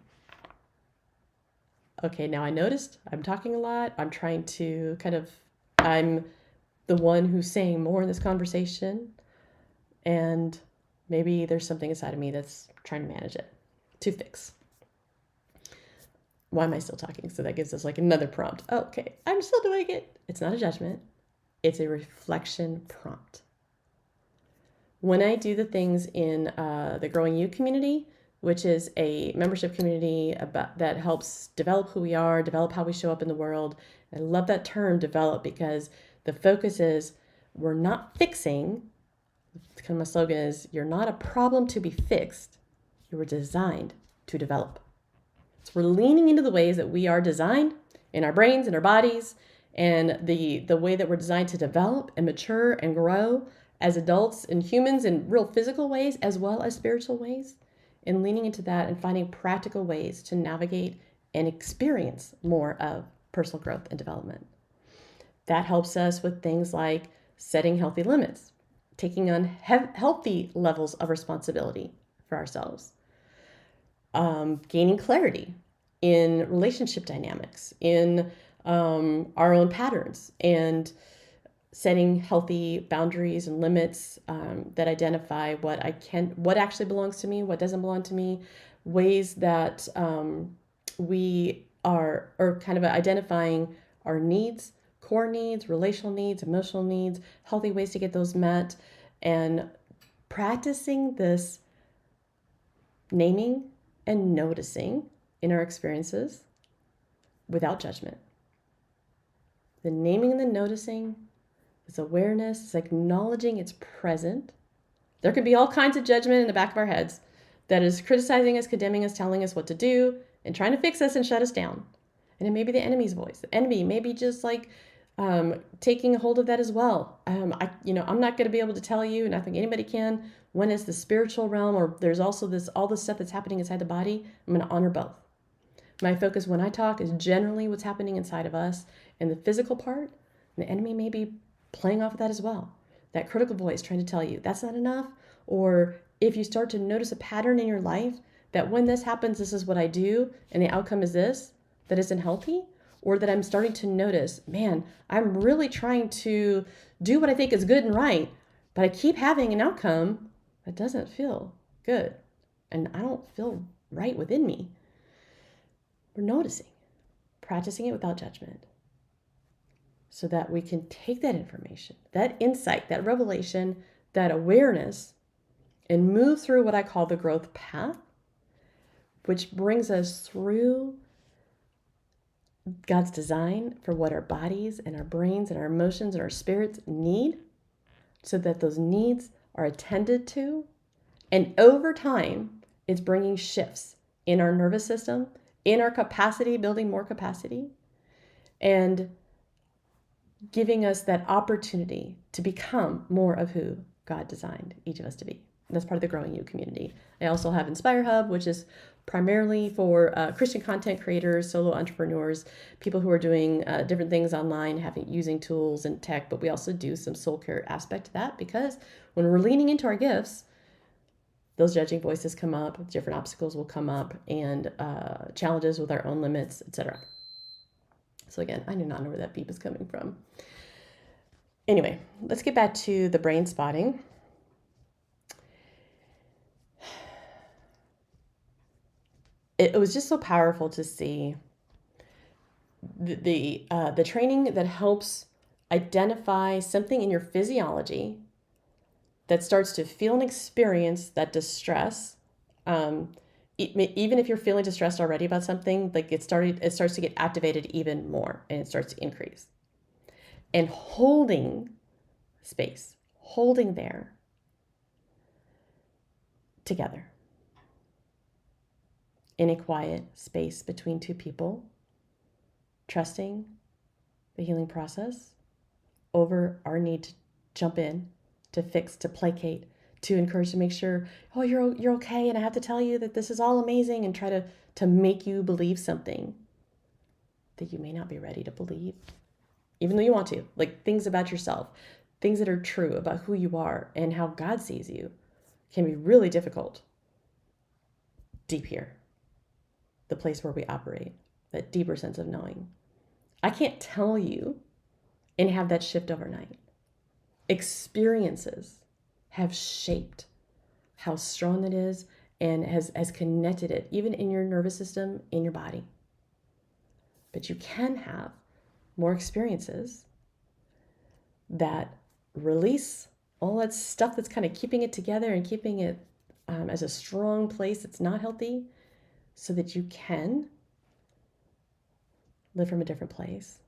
Okay, now I noticed I'm talking a lot. I'm trying to I'm the one who's saying more in this conversation. And maybe there's something inside of me that's trying to manage it, to fix. Why am I still talking? So that gives us like another prompt. Okay, I'm still doing it. It's not a judgment. It's a reflection prompt. When I do the things in the Growing You community, which is a membership community that helps develop who we are, develop how we show up in the world. I love that term, develop, because the focus is we're not fixing. Kind of my slogan is, you're not a problem to be fixed. You were designed to develop. So we're leaning into the ways that we are designed in our brains and our bodies, and the way that we're designed to develop and mature and grow as adults and humans in real physical ways as well as spiritual ways, and leaning into that and finding practical ways to navigate and experience more of personal growth and development. That helps us with things like setting healthy limits, taking on healthy levels of responsibility for ourselves, gaining clarity in relationship dynamics, in our own patterns, and setting healthy boundaries and limits that identify what actually belongs to me, what doesn't belong to me, ways that we are, or kind of identifying our needs, core needs, relational needs, emotional needs, healthy ways to get those met, and practicing this naming and noticing in our experiences without judgment. The naming and the noticing, this awareness, it's acknowledging it's present. There could be all kinds of judgment in the back of our heads that is criticizing us, condemning us, telling us what to do, and trying to fix us and shut us down. And it may be the enemy's voice. The enemy may be just like taking a hold of that as well. I'm not going to be able to tell you, and I think anybody can, when it's the spiritual realm or there's also all this stuff that's happening inside the body. I'm going to honor both. My focus when I talk is generally what's happening inside of us and the physical part. And the enemy may be playing off of that as well. That critical voice trying to tell you that's not enough. Or if you start to notice a pattern in your life that when this happens, this is what I do, and the outcome is this, that isn't healthy, or that I'm starting to notice, man, I'm really trying to do what I think is good and right, but I keep having an outcome that doesn't feel good, and I don't feel right within me. We're noticing, practicing it without judgment, so that we can take that information, that insight, that revelation, that awareness, and move through what I call the growth path, which brings us through God's design for what our bodies and our brains and our emotions and our spirits need, so that those needs are attended to. And over time, it's bringing shifts in our nervous system, in our capacity, building more capacity, and giving us that opportunity to become more of who God designed each of us to be. And that's part of the Growing You community. I also have Inspire Hub, which is primarily for Christian content creators, solo entrepreneurs, people who are doing different things online, using tools and tech. But we also do some soul care aspect to that, because when we're leaning into our gifts, those judging voices come up, different obstacles will come up, and challenges with our own limits, etc. So again, I do not know where that beep is coming from. Anyway, let's get back to the brain spotting. It was just so powerful to see the training that helps identify something in your physiology that starts to feel and experience that distress. Even if you're feeling distressed already about something, like it starts to get activated even more, and it starts to increase. And holding space, holding there together in a quiet space between two people, trusting the healing process over our need to jump in, to fix, to placate, to encourage, to make sure, oh, you're okay, and I have to tell you that this is all amazing, and try to make you believe something that you may not be ready to believe, even though you want to. Like things about yourself, things that are true about who you are and how God sees you, can be really difficult deep here, the place where we operate, that deeper sense of knowing. I can't tell you and have that shift overnight. Experiences have shaped how strong it is, and has connected it, even in your nervous system, in your body. But you can have more experiences that release all that stuff that's kind of keeping it together and keeping it as a strong place that's not healthy, so that you can live from a different place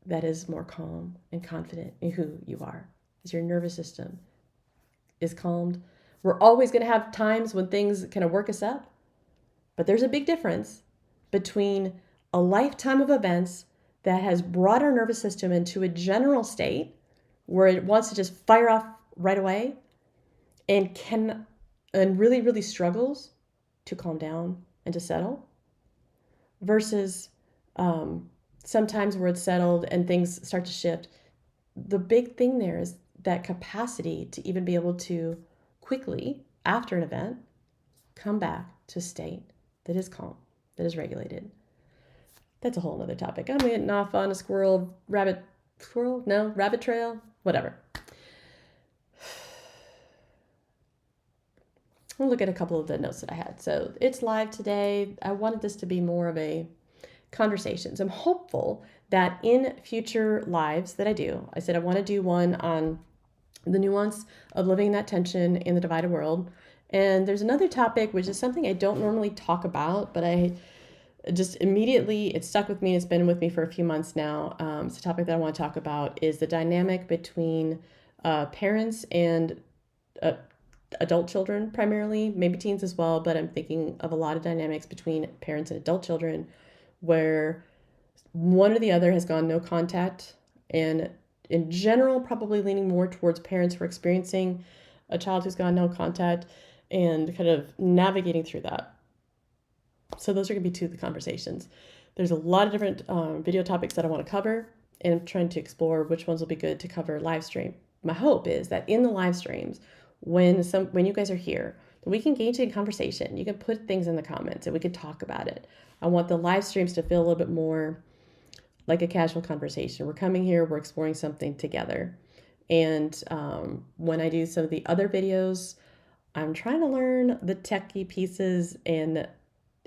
that is more calm and confident in who you are. As your nervous system is calmed. We're always going to have times when things kind of work us up, but there's a big difference between a lifetime of events that has brought our nervous system into a general state where it wants to just fire off right away, and really, really struggles to calm down and to settle, versus sometimes where it's settled and things start to shift. The big thing there is that capacity to even be able to quickly, after an event, come back to a state that is calm, that is regulated. That's a whole other topic. I'm getting off on a rabbit trail, whatever. We'll look at a couple of the notes that I had. So it's live today. I wanted this to be more of a conversation. So I'm hopeful that in future lives that I said I want to do one on the nuance of living that tension in the divided world. And there's another topic, which is something I don't normally talk about, but I just immediately, it stuck with me. It's been with me for a few months now. It's a topic that I want to talk about, is the dynamic between parents and adult children, primarily, maybe teens as well, but I'm thinking of a lot of dynamics between parents and adult children where one or the other has gone no contact, and in general, probably leaning more towards parents who are experiencing a child who's gone no contact and kind of navigating through that. So those are going to be two of the conversations. There's a lot of different video topics that I want to cover, and I'm trying to explore which ones will be good to cover live stream. My hope is that in the live streams, when you guys are here, we can engage in conversation. You can put things in the comments and we can talk about it. I want the live streams to feel a little bit more like a casual conversation. We're coming here, we're exploring something together. And when I do some of the other videos, I'm trying to learn the techie pieces, and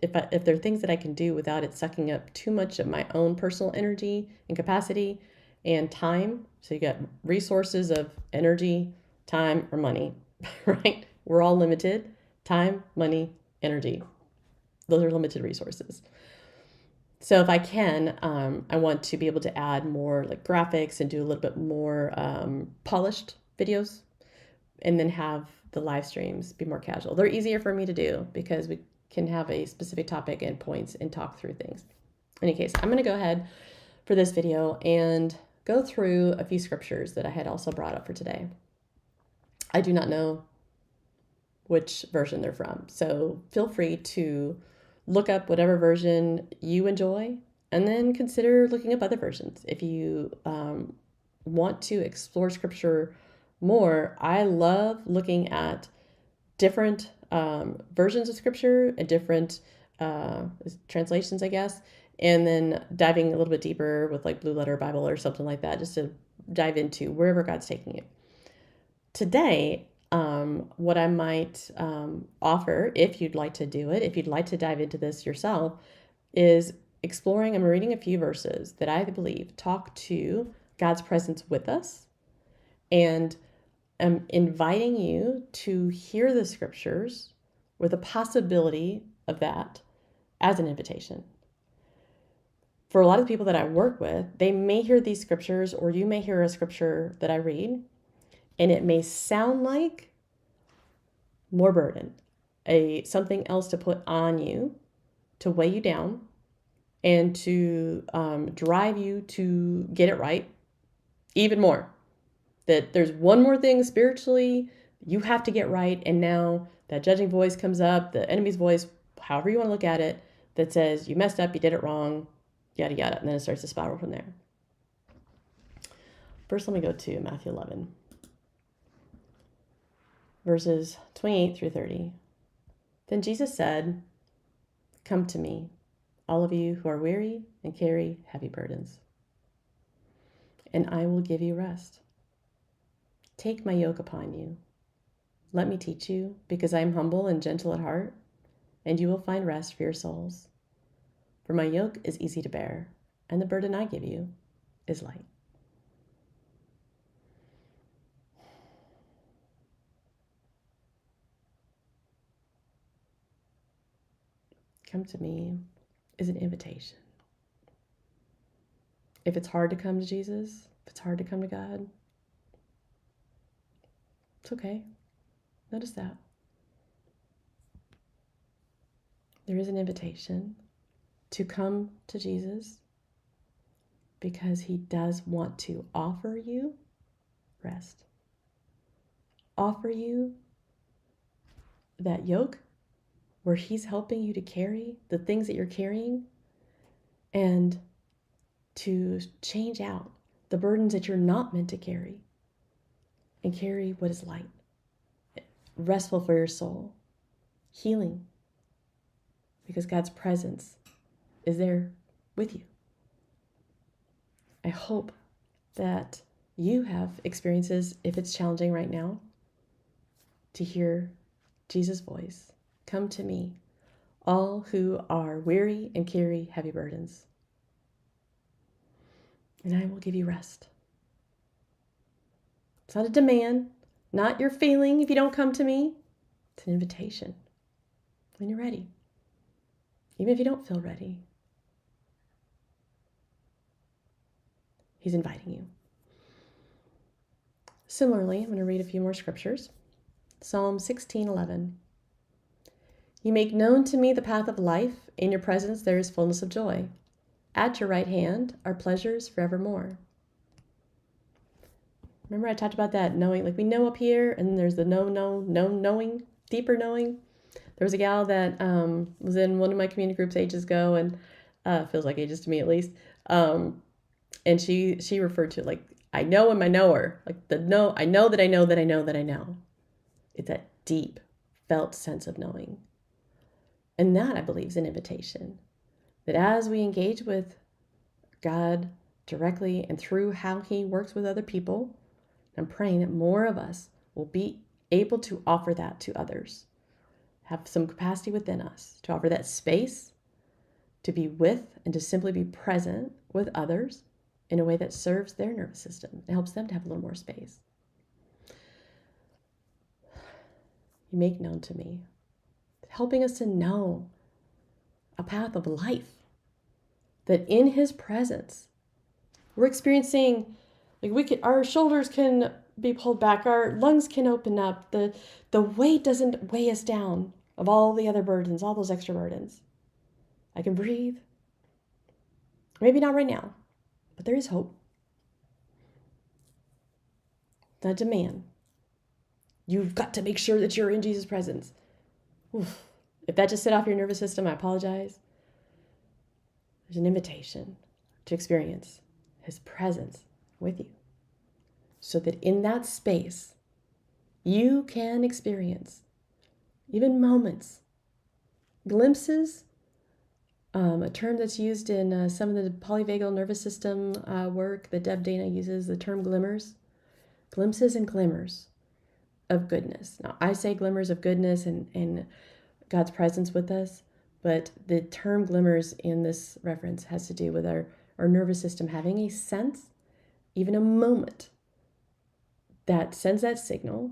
if there are things that I can do without it sucking up too much of my own personal energy and capacity and time. So you got resources of energy, time, or money, right? We're all limited. Time, money, energy. Those are limited resources. So if I can, I want to be able to add more like graphics and do a little bit more polished videos, and then have the live streams be more casual. They're easier for me to do because can have a specific topic and points and talk through things. In any case, I'm going to go ahead for this video and go through a few scriptures that I had also brought up for today. I do not know which version they're from, so feel free to look up whatever version you enjoy and then consider looking up other versions. If you want to explore scripture more, I love looking at different versions of scripture and different translations, I guess, and then diving a little bit deeper with like Blue Letter Bible or something like that, just to dive into wherever God's taking you. Today, what I might offer, if you'd like to do it, if you'd like to dive into this yourself, is exploring. I'm reading a few verses that I believe talk to God's presence with us, and I'm inviting you to hear the scriptures with a possibility of that as an invitation. For a lot of the people that I work with, they may hear these scriptures, or you may hear a scripture that I read, and it may sound like more burden, something else to put on you, to weigh you down, and to drive you to get it right even more. That there's one more thing spiritually you have to get right, and now that judging voice comes up, the enemy's voice, however you want to look at it, that says you messed up, you did it wrong, yada yada, and then it starts to spiral from there. First, let me go to Matthew 11, verses 28 through 30. Then Jesus said, "Come to me, all of you who are weary and carry heavy burdens, and I will give you rest. Take my yoke upon you. Let me teach you, because I am humble and gentle at heart, and you will find rest for your souls. For my yoke is easy to bear, and the burden I give you is light." Come to me is an invitation. If it's hard to come to Jesus, if it's hard to come to God, it's okay. Notice that. There is an invitation to come to Jesus because he does want to offer you rest. Offer you that yoke where he's helping you to carry the things that you're carrying, and to change out the burdens that you're not meant to carry and carry what is light, restful for your soul, healing, because God's presence is there with you. I hope that you have experiences, if it's challenging right now, to hear Jesus' voice. Come to me, all who are weary and carry heavy burdens, and I will give you rest. It's not a demand, not your failing if you don't come to me. It's an invitation when you're ready, even if you don't feel ready. He's inviting you. Similarly, I'm going to read a few more scriptures. Psalm 16:11. You make known to me the path of life. In your presence there is fullness of joy. At your right hand are pleasures forevermore. Remember I talked about that knowing, like we know up here, and there's the knowing, deeper knowing. There was a gal that was in one of my community groups ages ago, and feels like ages to me at least. And she referred to it like, I know I'm a knower. Like the know, I know that I know that I know that I know. It's that deep felt sense of knowing. And that, I believe, is an invitation. That as we engage with God directly and through how he works with other people, I'm praying that more of us will be able to offer that to others. Have some capacity within us to offer that space, to be with and to simply be present with others in a way that serves their nervous system and helps them to have a little more space. You make known to me, helping us to know a path of life, that in his presence we're experiencing, like our shoulders can be pulled back, our lungs can open up, the weight doesn't weigh us down, of all the other burdens, all those extra burdens. I can breathe. Maybe not right now, but there is hope. Not a demand. You've got to make sure that you're in Jesus' presence. Oof. If that just set off your nervous system, I apologize. There's an invitation to experience his presence with you, so that in that space, you can experience even moments, glimpses, a term that's used in some of the polyvagal nervous system work that Deb Dana uses, the term glimmers, glimpses and glimmers of goodness. Now, I say glimmers of goodness and God's presence with us, but the term glimmers in this reference has to do with our nervous system having a sense, even a moment, that sends that signal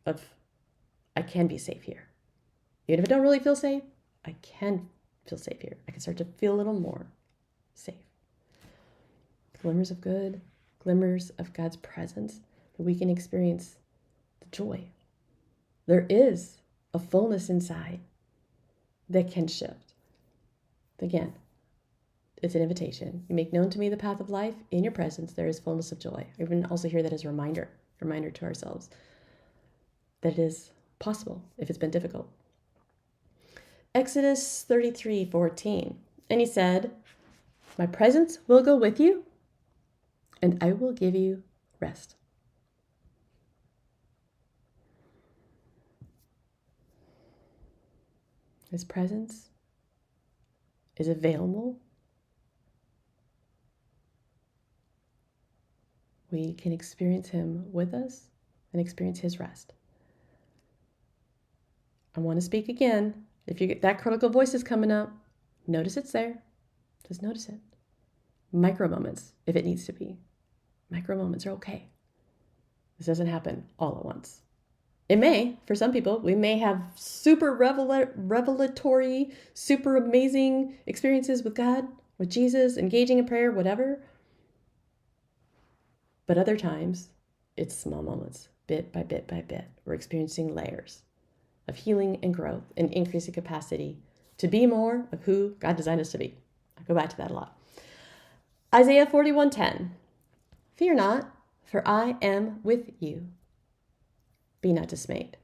of, I can be safe here. Even if I don't really feel safe, I can feel safe here. I can start to feel a little more safe. Glimmers of good, glimmers of God's presence, that we can experience the joy. There is a fullness inside that can shift. Again, it's an invitation. You make known to me the path of life. In your presence, there is fullness of joy. I can also hear that as a reminder to ourselves that it is possible if it's been difficult. Exodus 33:14. And he said, my presence will go with you, and I will give you rest. His presence is available. We can experience him with us and experience his rest. I want to speak again. If you get that critical voice is coming up, notice it's there. Just notice it. Micro moments, if it needs to be. Micro moments are okay. This doesn't happen all at once. It may, for some people, we may have super revelatory, super amazing experiences with God, with Jesus, engaging in prayer, whatever. But other times, it's small moments, bit by bit by bit. We're experiencing layers of healing and growth and increasing capacity to be more of who God designed us to be. I go back to that a lot. Isaiah 41:10. Fear not, for I am with you. Be not dismayed,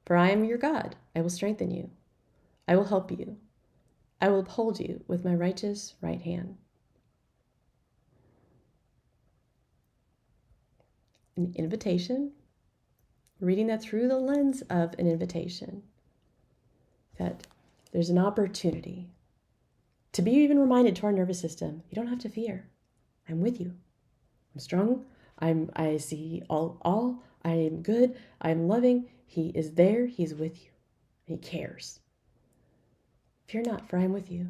for I am your God. I will strengthen you. I will help you. I will uphold you with my righteous right hand. An invitation, reading that through the lens of an invitation, that there's an opportunity to be even reminded to our nervous system, you don't have to fear. I'm with you. I'm strong. I see all. I am good. I am loving. He is there. He's with you. He cares. Fear not, for I am with you.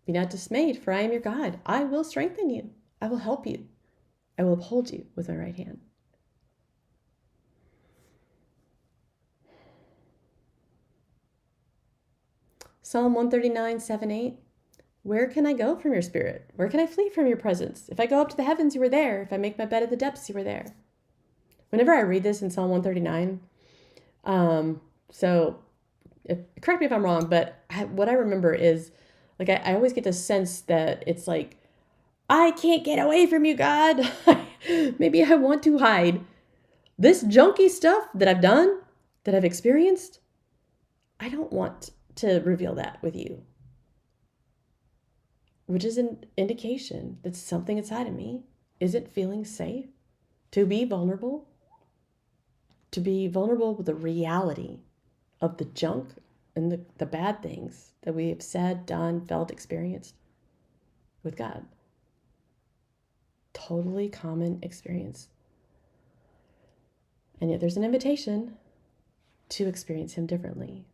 Be not dismayed, for I am your God. I will strengthen you. I will help you. I will uphold you with my right hand. Psalm 139:7-8. Where can I go from your spirit? Where can I flee from your presence? If I go up to the heavens, you are there. If I make my bed at the depths, you are there. Whenever I read this in Psalm 139, correct me if I'm wrong, but what I remember is, like, I always get the sense that it's like, I can't get away from you, God. Maybe I want to hide. This junky stuff that I've done, that I've experienced, I don't want to reveal that with you. Which is an indication that something inside of me isn't feeling safe to be vulnerable with the reality of the junk and the bad things that we have said, done, felt, experienced with God. Totally common experience. And yet there's an invitation to experience him differently.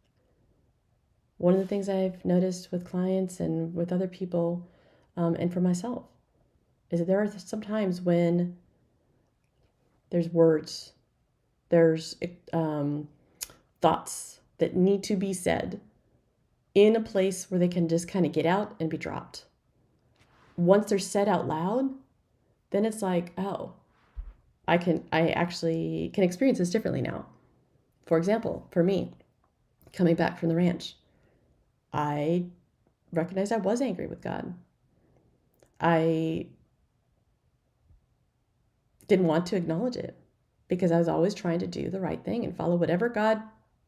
One of the things I've noticed with clients and with other people, and for myself, is that there are some times when there's words, there's thoughts that need to be said in a place where they can just kind of get out and be dropped. Once they're said out loud, then it's like, oh, I actually can experience this differently now. For example, for me, coming back from the ranch, I recognized I was angry with God. I didn't want to acknowledge it because I was always trying to do the right thing and follow whatever God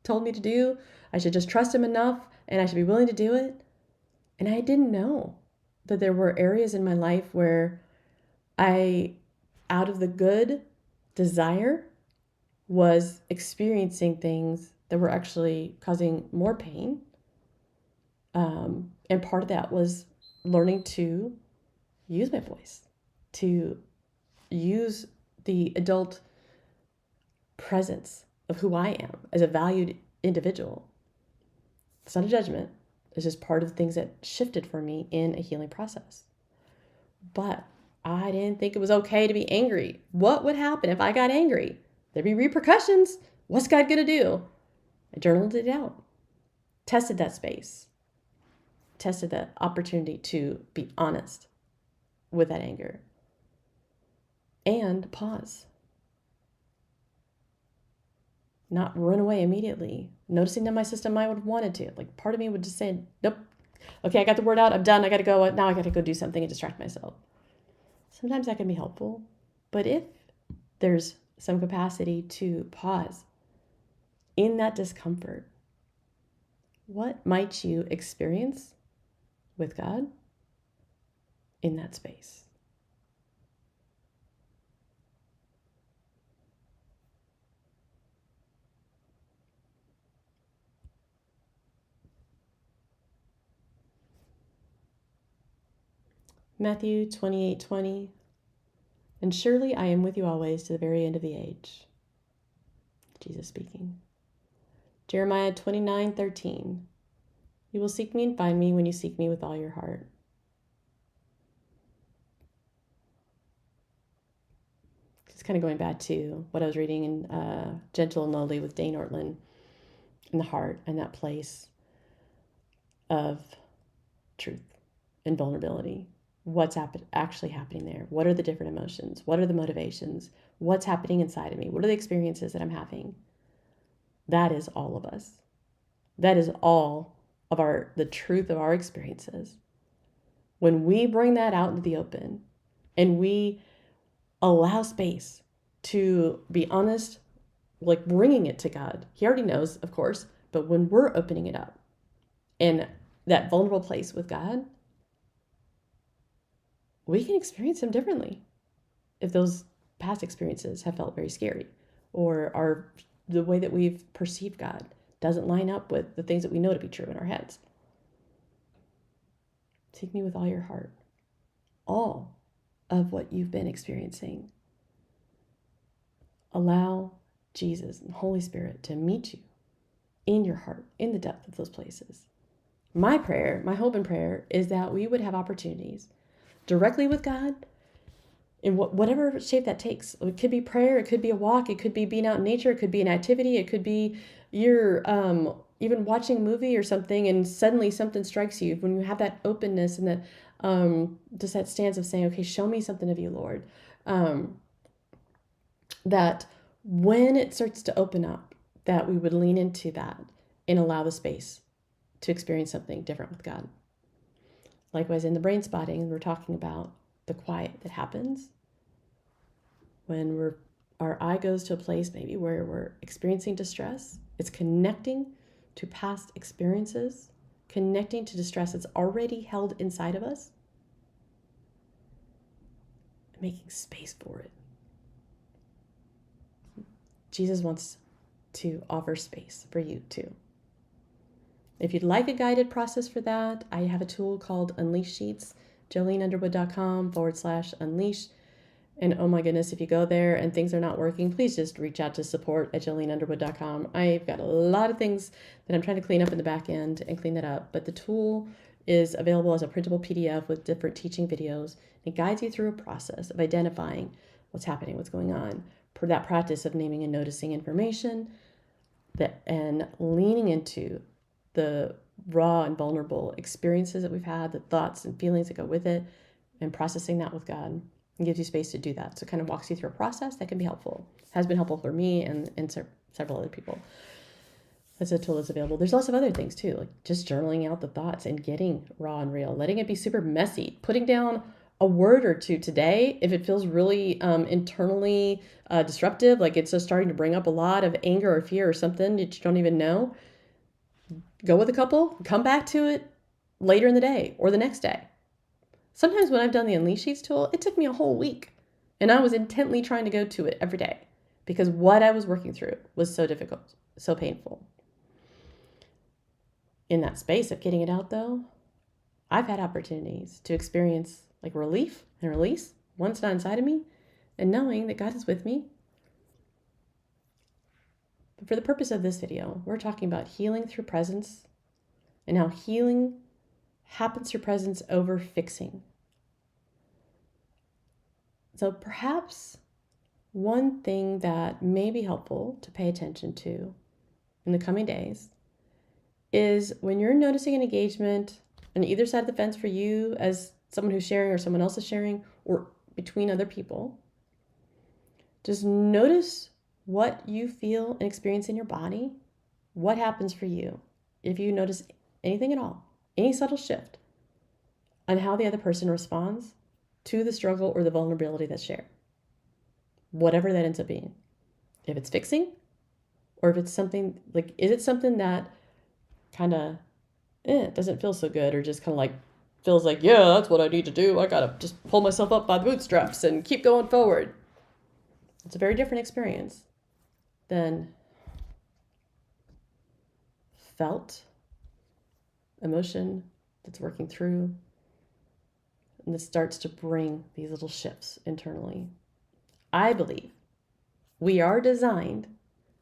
told me to do. I should just trust him enough and I should be willing to do it. And I didn't know that there were areas in my life where I, out of the good desire, was experiencing things that were actually causing more pain. And part of that was learning to use my voice, to use the adult presence of who I am as a valued individual. It's not a judgment. It's just part of the things that shifted for me in a healing process. But I didn't think it was okay to be angry. What would happen if I got angry? There'd be repercussions. What's God going to do? I journaled it out, tested that space, tested that opportunity to be honest with that anger, and pause. Not run away immediately. Noticing that my system might have wanted to. Like part of me would just say, nope. Okay, I got the word out. I'm done. I got to go. Now I got to go do something and distract myself. Sometimes that can be helpful. But if there's some capacity to pause in that discomfort, what might you experience with God in that space? Matthew 28:20, and surely I am with you always to the very end of the age. Jesus speaking. Jeremiah 29:13, you will seek me and find me when you seek me with all your heart. Just kind of going back to what I was reading in Gentle and Lowly with Dane Ortland, in the heart and that place of truth and vulnerability. What's actually happening there? What are the different emotions? What are the motivations? What's happening inside of me? What are the experiences that I'm having? That is all of us. That is all of the truth of our experiences. When we bring that out into the open and we allow space to be honest, like bringing it to God, he already knows, of course, but when we're opening it up in that vulnerable place with God, we can experience him differently if those past experiences have felt very scary or the way that we've perceived God doesn't line up with the things that we know to be true in our heads. Seek me with all your heart. All of what you've been experiencing. Allow Jesus and Holy Spirit to meet you in your heart, in the depth of those places. My prayer, my hope and prayer is that we would have opportunities directly with God in whatever shape that takes. It could be prayer, it could be a walk, it could be being out in nature, it could be an activity, it could be you're even watching a movie or something and suddenly something strikes you. When you have that openness and that just that stance of saying, okay, show me something of you, Lord. That when it starts to open up, that we would lean into that and allow the space to experience something different with God. Likewise, in the Brainspotting, we're talking about the quiet that happens when our eye goes to a place maybe where we're experiencing distress. It's connecting to past experiences, connecting to distress that's already held inside of us, and making space for it. Jesus wants to offer space for you too. If you'd like a guided process for that, I have a tool called Unleash Sheets, joleneunderwood.com/unleash. And oh my goodness, if you go there and things are not working, please just reach out to support@joleneunderwood.com. I've got a lot of things that I'm trying to clean up in the back end and clean that up. But the tool is available as a printable PDF with different teaching videos. It guides you through a process of identifying what's happening, what's going on, for that practice of naming and noticing information, and leaning into the raw and vulnerable experiences that we've had, the thoughts and feelings that go with it, and processing that with God. And gives you space to do that. So it kind of walks you through a process that can be helpful. Has been helpful for me and several other people. That's a tool that's available. There's lots of other things too, like just journaling out the thoughts and getting raw and real, letting it be super messy, putting down a word or two today. If it feels really internally disruptive, like it's just starting to bring up a lot of anger or fear or something that you don't even know, go with a couple, come back to it later in the day or the next day. Sometimes when I've done the Unleash Sheets tool, it took me a whole week, and I was intently trying to go to it every day because what I was working through was so difficult, so painful. In that space of getting it out, though, I've had opportunities to experience like relief and release once not inside of me, and knowing that God is with me. But for the purpose of this video, we're talking about healing through presence and how healing happens through presence over fixing. So perhaps one thing that may be helpful to pay attention to in the coming days is when you're noticing an engagement on either side of the fence for you as someone who's sharing or someone else is sharing or between other people, just notice what you feel and experience in your body. What happens for you if you notice anything at all, any subtle shift on how the other person responds to the struggle or the vulnerability that's shared, whatever that ends up being. If it's fixing or if it's something like, is it something that kind of doesn't feel so good, or just kind of like feels like, yeah, that's what I need to do. I gotta just pull myself up by the bootstraps and keep going forward. It's a very different experience than felt emotion that's working through, and this starts to bring these little shifts internally. I believe we are designed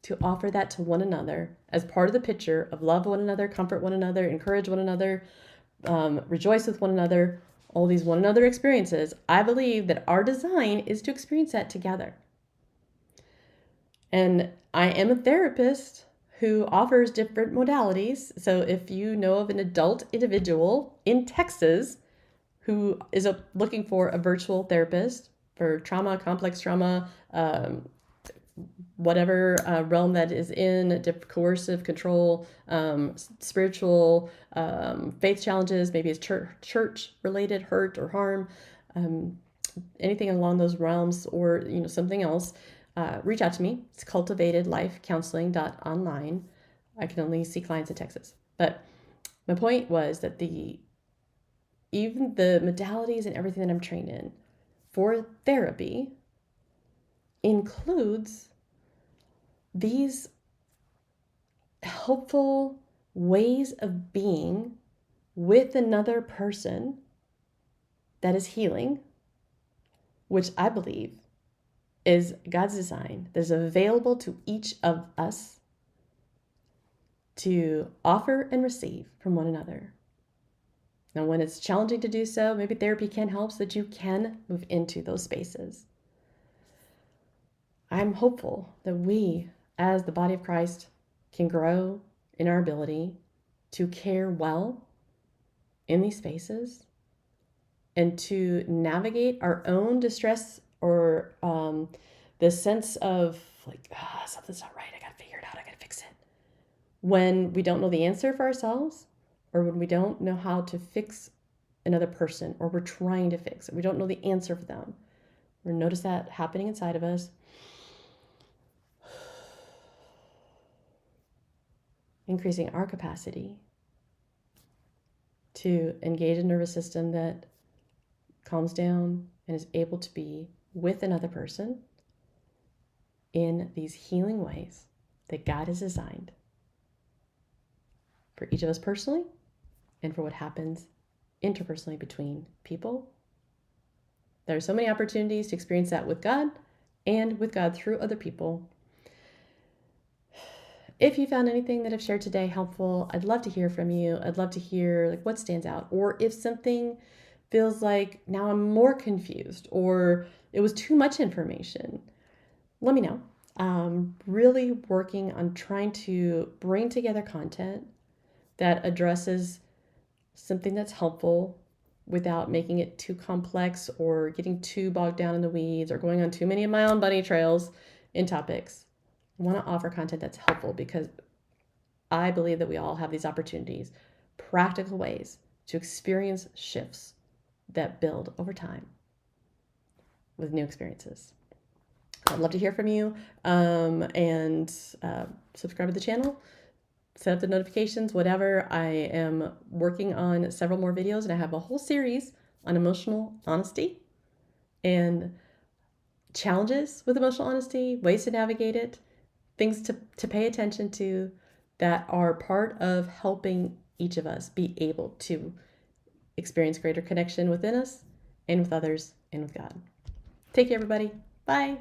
to offer that to one another as part of the picture of love one another, comfort one another, encourage one another, rejoice with one another, all these one another experiences. I believe that our design is to experience that together. And I am a therapist who offers different modalities. So if you know of an adult individual in Texas who is looking for a virtual therapist for trauma, complex trauma, whatever realm that is in, coercive control, spiritual, faith challenges, maybe it's church related hurt or harm, anything along those realms, or something else, reach out to me. It's cultivatedlifecounseling.online. I can only see clients in Texas, but my point was that even the modalities and everything that I'm trained in for therapy includes these helpful ways of being with another person that is healing, which I believe is God's design that is available to each of us to offer and receive from one another. Now, when it's challenging to do so, maybe therapy can help so that you can move into those spaces. I'm hopeful that we, as the body of Christ, can grow in our ability to care well in these spaces and to navigate our own distress or the sense of like, something's not right, I gotta figure it out, I gotta fix it. When we don't know the answer for ourselves, or when we don't know how to fix another person, or we're trying to fix it, we don't know the answer for them. Or notice that happening inside of us. Increasing our capacity to engage a nervous system that calms down and is able to be with another person in these healing ways that God has designed for each of us personally and for what happens interpersonally between people. There are so many opportunities to experience that with God and with God through other people. If you found anything that I've shared today helpful, I'd love to hear from you. I'd love to hear like what stands out, or if something feels like now I'm more confused or it was too much information, let me know. Really working on trying to bring together content that addresses something that's helpful without making it too complex or getting too bogged down in the weeds or going on too many of my own bunny trails in topics. I want to offer content that's helpful because I believe that we all have these opportunities, practical ways to experience shifts that build over time with new experiences. I'd love to hear from you, and subscribe to the channel, set up the notifications, whatever. I am working on several more videos, and I have a whole series on emotional honesty and challenges with emotional honesty, ways to navigate it, things to pay attention to that are part of helping each of us be able to experience greater connection within us and with others and with God. Take care, everybody. Bye.